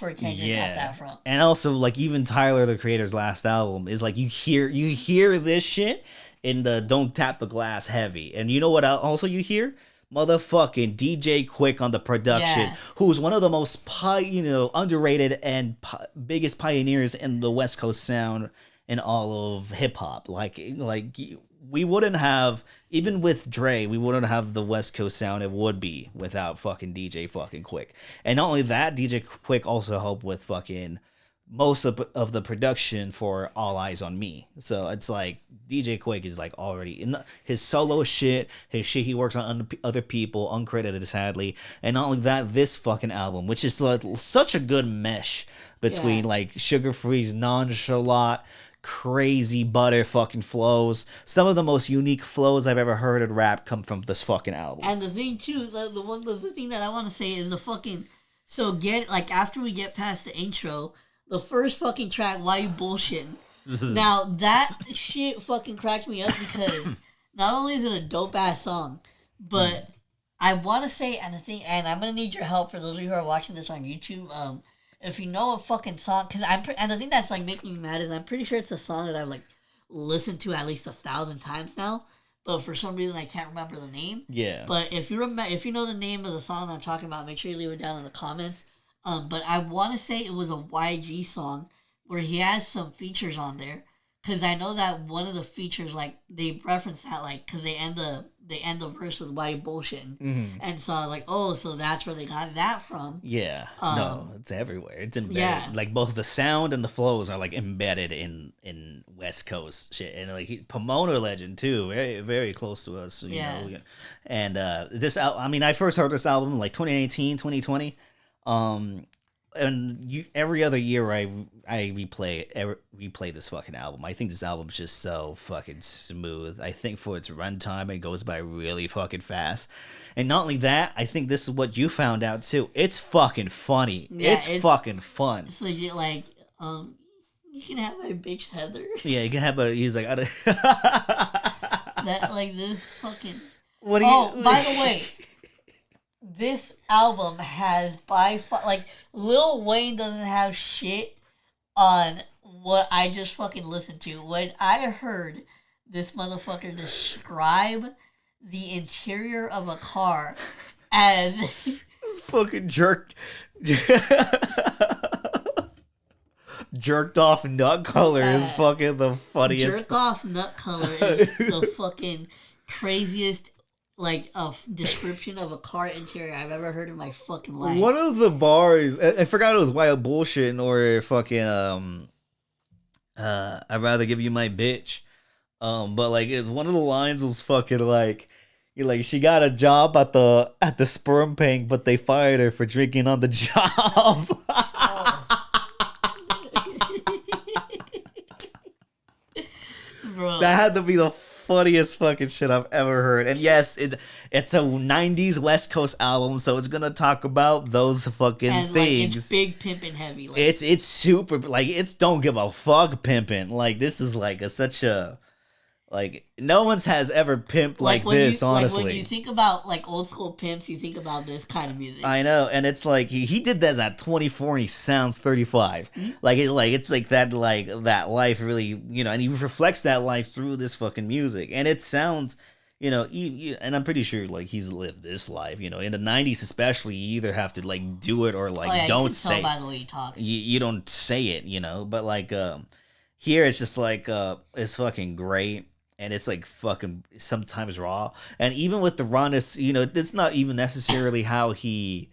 where Kendrick got that from. And also, like, even Tyler the Creator's last album is like you hear this shit in the "Don't Tap the Glass" heavy, and you know what? Also, you hear. Motherfucking DJ Quick on the production, who's one of the most underrated and biggest pioneers in the West Coast sound in all of hip hop. Like we wouldn't have, even with Dre, we wouldn't have the West Coast sound it would be without fucking DJ fucking Quick. And not only that, DJ Quick also helped with fucking most of the production for All Eyes on Me. So it's like DJ Quick is like already in his solo shit, his shit he works on other people, uncredited sadly. And not only that, this fucking album, which is like such a good mesh between like Sugar Free's nonchalant, crazy butter fucking flows. Some of the most unique flows I've ever heard in rap come from this fucking album. And the thing too, the thing that I want to say is the fucking, so after we get past the intro, the first fucking track, Why You Bullshitting. Now, that shit fucking cracked me up because not only is it a dope ass song, but I want to say, and the thing, and I'm gonna need your help for those of you who are watching this on YouTube. If you know a fucking song, because and the thing that's like making me mad is I'm pretty sure it's a song that I've like listened to at least 1,000 times now, but for some reason I can't remember the name. Yeah. But if you if you know the name of the song I'm talking about, make sure you leave it down in the comments. But I want to say it was a YG song where he has some features on there, because I know that one of the features, like they reference that, like because they end the verse with "Why you bullshitting," and so I was like, oh, so that's where they got that from. Yeah, no, it's everywhere. It's embedded. Yeah. Like both the sound and the flows are like embedded in West Coast shit, and like Pomona legend too, very very close to us. You know? And this I mean, I first heard this album in like 2018, 2020. And every other year I replay this fucking album. I think this album's just so fucking smooth. I think for its runtime, it goes by really fucking fast. And not only that, I think this is what you found out too. It's fucking funny. Yeah, it's fucking fun. It's legit like, you can have my bitch Heather. Yeah, you can have he's like, that like this fucking. What do you? Oh, by the way. This album has by far, like, Lil Wayne doesn't have shit on what I just fucking listened to. When I heard this motherfucker describe the interior of a car as this fucking jerked off nut color is fucking the funniest. Jerk off nut color is the fucking craziest, like, a description of a car interior I've ever heard in my fucking life. One of the bars, I forgot it was Wild Bullshit or fucking I'd rather give you my bitch. But like it's one of the lines was fucking like she got a job at the sperm bank, but they fired her for drinking on the job. Bro. That had to be the funniest fucking shit I've ever heard. And yes, it's a 90s West Coast album, so it's gonna talk about those fucking things. Like, it's big pimpin' heavy. Like, it's super, like, it's don't give a fuck pimpin'. Like, this is like such a, like, no one's has ever pimped like this, honestly. Like, when you think about, like, old school pimps, you think about this kind of music. I know, and it's like, he did that at 24 and he sounds 35. Mm-hmm. It's like that life really, you know, and he reflects that life through this fucking music. And it sounds, you know, and I'm pretty sure, like, he's lived this life, you know. In the 90s especially, you either have to, like, do it or, like, don't say it. By the way he talks. You don't say it, you know. But, like, here it's just, like, it's fucking great. And it's like fucking sometimes raw, and even with the rawness, you know, it's not even necessarily how he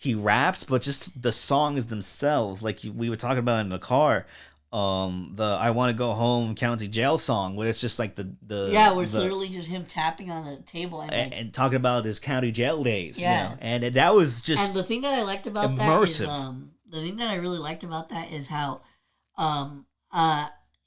raps, but just the songs themselves. Like we were talking about in the car, the "I Want to Go Home" County Jail song, where it's just like where it's literally just him tapping on the table and talking about his county jail days. Yeah, you know? And that was just. And the thing that I liked about immersive. that is, the thing that I really liked about that is how,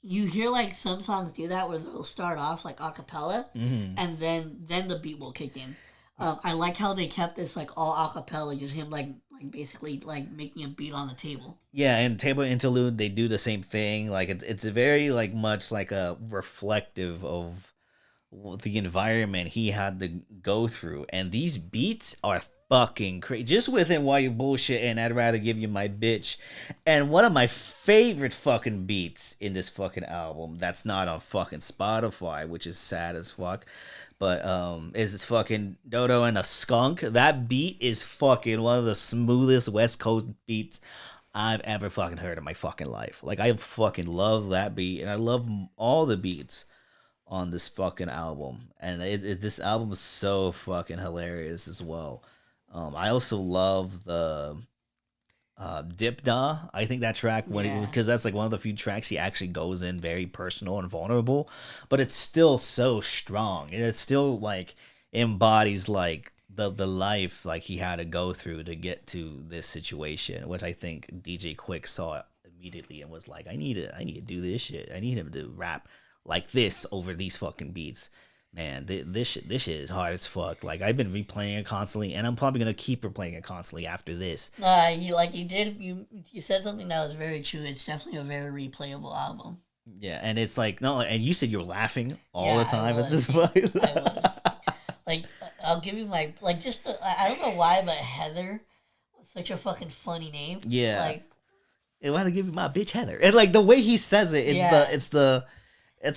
you hear like some songs do that where they'll start off like a cappella, and then the beat will kick in. I like how they kept this like all a cappella, just him like basically like making a beat on the table. Yeah, and table interlude they do the same thing. Like it's a very like much like a reflective of the environment he had to go through, and these beats are fucking crazy. Just within Why You Bullshit and I'd Rather Give You My Bitch, and one of my favorite fucking beats in this fucking album that's not on fucking Spotify, which is sad as fuck, but is this fucking Dodo and a Skunk. That beat is fucking one of the smoothest West Coast beats I've ever fucking heard in my fucking life. Like, I fucking love that beat, and I love all the beats on this fucking album, and this album is so fucking hilarious as well. I also love the Dip Da. I think that track, because that's like one of the few tracks he actually goes in very personal and vulnerable, but it's still so strong, and it still like embodies like the life like he had to go through to get to this situation, which I think DJ Quick saw immediately and was like, I need to do this shit. I need him to rap like this over these fucking beats. Man, this shit is hard as fuck. Like I've been replaying it constantly, and I'm probably gonna keep replaying it constantly after this. You said something that was very true. It's definitely a very replayable album. Yeah, and it's like no, and you said you're laughing all Yeah, the I time at this was. point. I was. Like, I'll give you my like. I don't know why, but Heather was such a fucking funny name. Yeah, Like, and why to give you my bitch Heather? And like the way he says it, yeah, it's the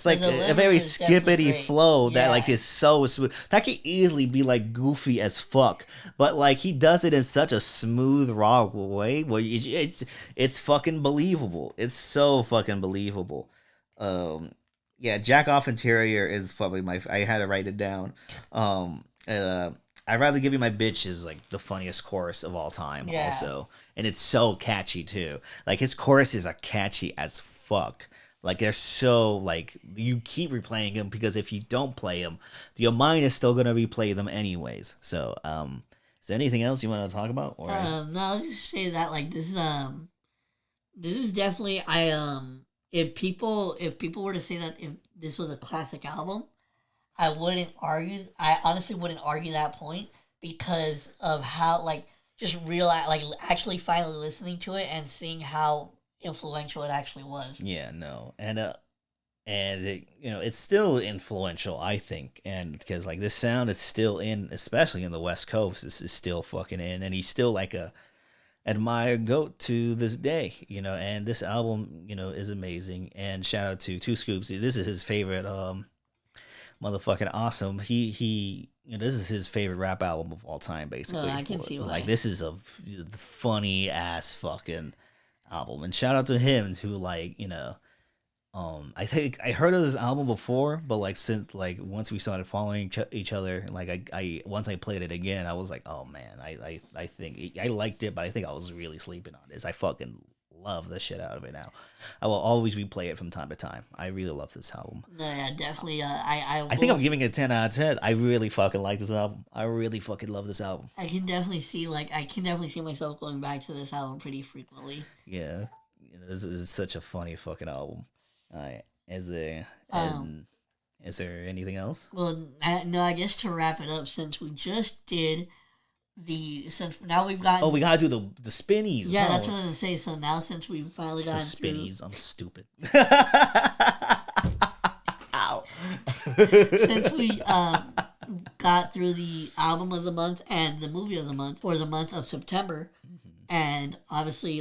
like a delivery very is definitely skippity great. flow that like Yeah, is so smooth. That could easily be like goofy as fuck, but like he does it in such a smooth, raw way where it's fucking believable. It's so fucking believable. Um, yeah, Jack Off Interior is probably my. I had to write it down. And, I'd rather give you my bitch is like the funniest chorus of all time. yeah. Also, and it's so catchy too. Like his choruses are catchy as fuck. Like they're so like you keep replaying them because if you don't play them, your mind is still gonna replay them anyways. So, is there anything else you want to talk about? Or No, I'll just say that like this is definitely if people were to say that if this was a classic album, I wouldn't argue. I honestly wouldn't argue that point because of how like just realize like actually finally listening to it and seeing how influential it actually was. yeah, no, and it, it's still influential, I think, and because like this sound is still in, especially in the West Coast, this is still fucking in, and he's still like a admired goat to this day, and this album, is amazing. And shout out to Two Scoops. This is his favorite motherfucking awesome. This is his favorite rap album of all time, basically. No, I can see why. Like this is a funny ass fucking album. And shout out to him who I think I heard of this album before, but like since like once we started following each other, like I once I played it again, I was like, oh man, I think I liked it, but I think I was really sleeping on this. I fucking love the shit out of it now. I will always replay it from time to time. I really love this album. No, yeah, definitely. I think I'm giving it a 10 out of 10. I really fucking like this album. I really fucking love this album. I can definitely see myself going back to this album pretty frequently. Yeah, this is such a funny fucking album. All right, is there anything else? Well, I guess to wrap it up, since we just did since now we've gotten. Oh, we gotta do the spinnies. Yeah, that's what I was gonna say. So now since we've finally gotten the spinnies, I'm stupid. Ow. Since we got through the album of the month and the movie of the month for the month of September, and obviously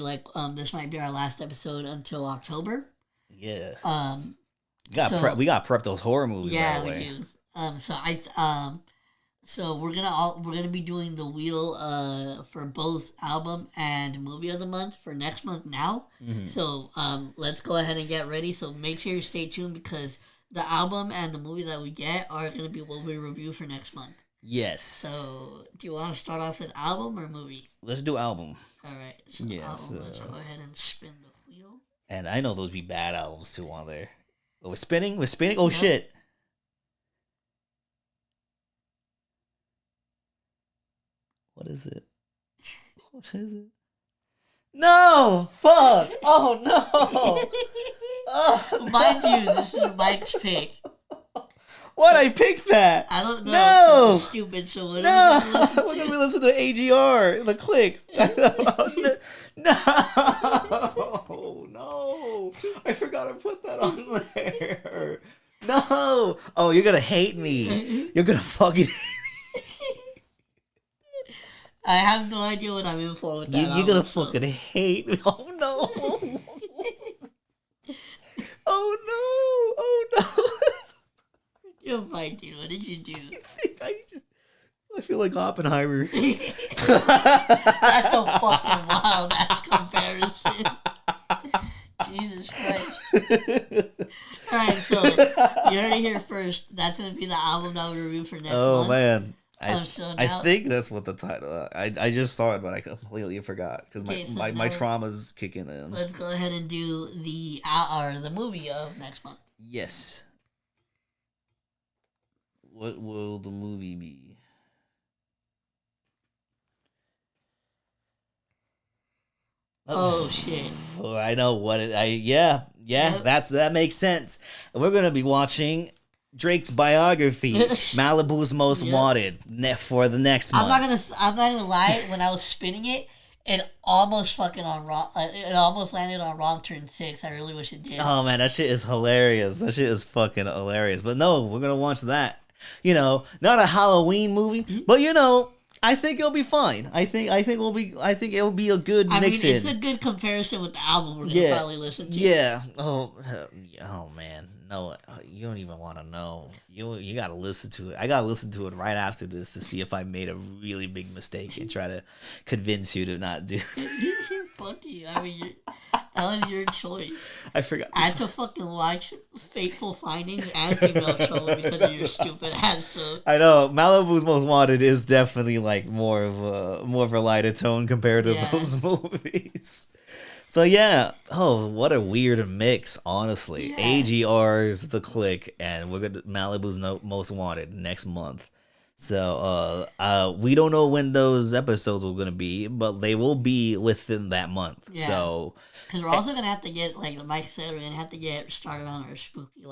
this might be our last episode until October. Yeah. We got prep those horror movies. Yeah, we do. So we're gonna be doing the wheel for both album and movie of the month for next month now. Mm-hmm. So let's go ahead and get ready. So make sure you stay tuned because the album and the movie that we get are gonna be what we review for next month. Yes. So do you want to start off with album or movie? Let's do album. All right. So yes. Let's go ahead and spin the wheel. And I know those be bad albums too on there. Oh, we're spinning. We're spinning. Oh Yep. shit. What is it? What is it? No! Fuck! Oh no! Oh, Mind you, this is Mike's pick. Why'd I pick that? I don't know. No! It's stupid, so what No! are we listen We're to? gonna be listening to AGR, the click. No! No! I forgot to put that on there. No! Oh, you're gonna hate me. You're gonna fucking I have no idea what I'm in for with that. You're gonna fucking hate me. Oh no! Oh no! Oh no! You're fine, dude. What did you do? I feel like Oppenheimer. That's a fucking wild ass comparison. Jesus Christ. Alright, so you heard it here first. That's gonna be the album that we review for next month. Oh man. I now, think that's what the title. I just saw it, but I completely forgot because my trauma's kicking in. Let's go ahead and do the movie of next month. Yes. What will the movie be? Oh shit! I know what it. Yep. That makes sense. We're gonna be watching Drake's biography, Malibu's Most Yep. Wanted, for the next month. I'm not gonna lie. When I was spinning it, it almost fucking on wrong. It almost landed on Wrong Turn 6. I really wish it did. Oh man, that shit is hilarious. That shit is fucking hilarious. But no, we're gonna watch that. You know, not a Halloween movie, but you know, I think it'll be fine. I think it'll be a good mix in. It's a good comparison with the album we're gonna probably listen to. Yeah. Oh man. No, you don't even want to know. You gotta listen to it. I gotta listen to it right after this to see if I made a really big mistake and try to convince you to not do. Fuck you. I mean, that was your choice. I forgot. I had to fucking watch Fateful Findings and Female Trouble because of your stupid ass. So. I know Malibu's Most Wanted is definitely like more of a lighter tone compared to those movies. So yeah, what a weird mix, honestly. Yeah. AGR's The Click, and we're gonna Malibu's Most Wanted next month. So we don't know when those episodes are gonna be, but they will be within that month. Yeah. So because we're also gonna have to get, like Mike said, we're gonna have to get started on our spooky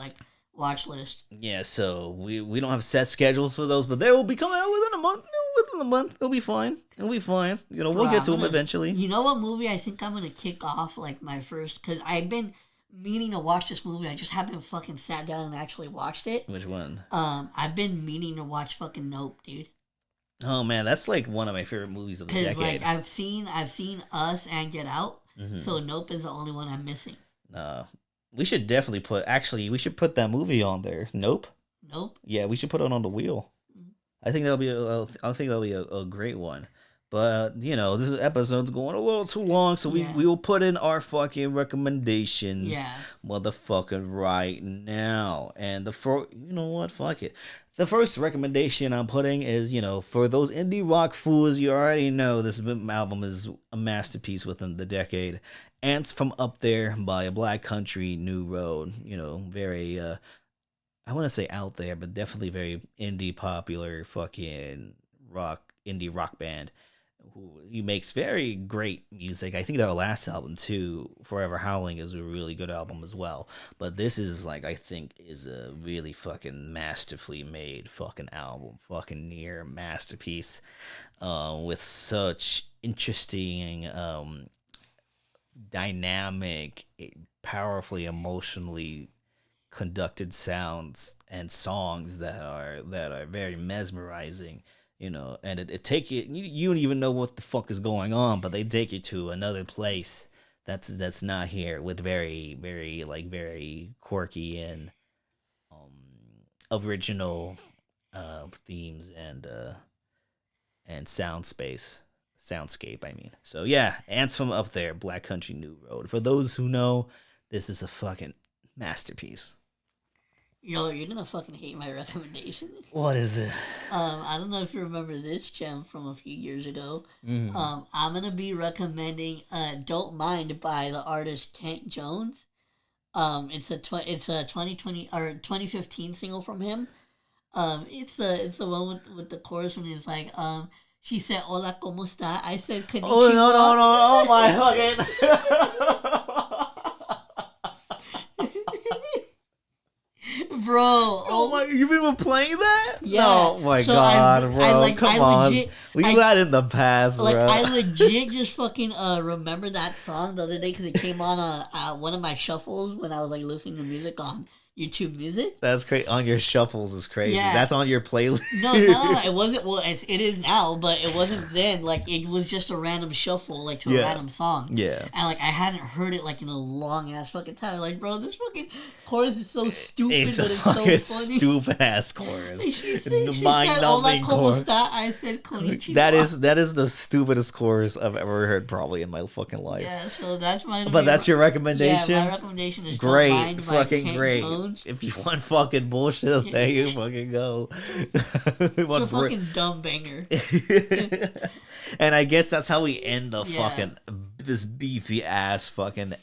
watch list. Yeah, so we don't have set schedules for those, but they will be coming out within a month. Within a month, it'll be fine. It'll be fine. You know, we'll get to them eventually. You know what movie I think I'm gonna kick off my first? Because I've been meaning to watch this movie. I just haven't fucking sat down and actually watched it. Which one? I've been meaning to watch fucking Nope, dude. Oh man, that's like one of my favorite movies of the decade. I've seen Us and Get Out, so Nope is the only one I'm missing. We should definitely put that movie on there. Nope. Yeah, we should put it on the wheel. I think that'll be a great one. But you know, this episode's going a little too long, so we will put in our fucking recommendations, motherfucking right now. And you know what? Fuck it. The first recommendation I'm putting is, you know, for those indie rock fools, you already know this album is a masterpiece within the decade. Ants from Up There by Black Country New Road. You know, very I want to say out there, but definitely very indie popular fucking indie rock band. He makes very great music. I think their last album too, Forever Howling, is a really good album as well. But this is I think is a really fucking masterfully made fucking album, fucking near masterpiece, with such interesting, dynamic, powerfully emotionally conducted sounds and songs that are very mesmerizing. You know, and it take you don't even know what the fuck is going on, but they take you to another place that's not here, with very, very very quirky and original themes and soundscape, I mean. So yeah, Ants from Up There, Black Country New Road. For those who know, this is a fucking masterpiece. Yo, you're gonna fucking hate my recommendation. What is it? I don't know if you remember this gem from a few years ago. I'm gonna be recommending "Don't Mind" by the artist Kent Jones. It's a 2020 or 2015 single from him. It's the one with the chorus when he's like, she said, "Hola, ¿cómo está?" I said, "Konnichiwa." Oh my fucking. Bro, oh my! You've been playing that? Yeah. Oh my god, bro! Come on, leave that in the past, bro. I legit just fucking remember that song the other day because it came on one of my shuffles when I was listening to music on YouTube Music. That's crazy. On your shuffles is crazy. Yeah. That's on your playlist. No, it's not. It wasn't. Well, it is now, but it wasn't then. It was just a random shuffle, to a random song. Yeah. And I hadn't heard it in a long ass fucking time. Bro, this fucking chorus is so stupid, but it's so funny. Stupid ass chorus. She said, "Hola, ¿cómo está?" I said, "Konnichiwa." That is the stupidest chorus I've ever heard, probably in my fucking life. Yeah. So that's my. But that's your recommendation. Yeah, my recommendation is great, Don't Mind by fucking Kent great. Jones. If you want fucking bullshit, there you fucking go. It's a fucking dumb banger. And I guess that's how we end the fucking this beefy ass fucking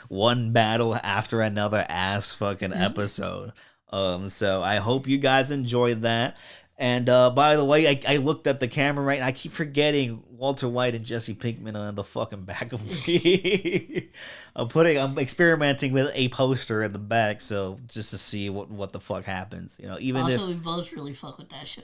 one battle after another ass fucking episode. So I hope you guys enjoyed that. And by the way, I looked at the camera right, and I keep forgetting Walter White and Jesse Pinkman on the fucking back of me. I'm experimenting with a poster in the back, so just to see what the fuck happens. Even Also, if we both really fuck with that show.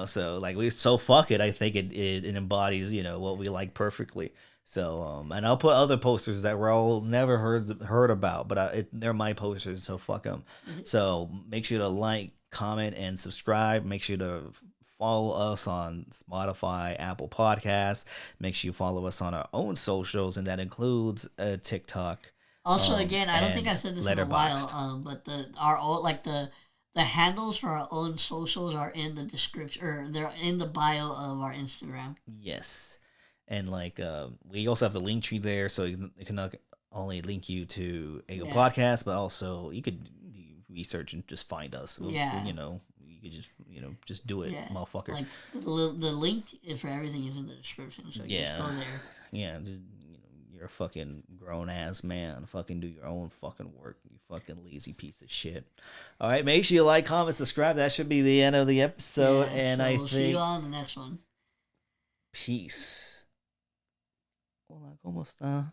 so like fuck it. I think it embodies what we like perfectly. So and I'll put other posters that we're all never heard about, but they're my posters, so fuck them. So make sure to like, comment, and subscribe. Make sure to follow us on Spotify, Apple Podcasts. Make sure you follow us on our own socials, and that includes TikTok. Also, again, I don't think I said this in a while, Letterboxd. but our old the handles for our own socials are in the description, or they're in the bio of our Instagram. Yes. And like we also have the link tree there, so it can not only link you to a podcast, but also you could do research and just find us. Yeah. You could just do it, motherfucker. Like the link for everything is in the description, so you just go there. Yeah, just you're a fucking grown ass man. Fucking do your own fucking work. You fucking lazy piece of shit. All right, make sure you like, comment, subscribe. That should be the end of the episode, and so I we'll see you all in the next one. Peace. Hola, ¿cómo está?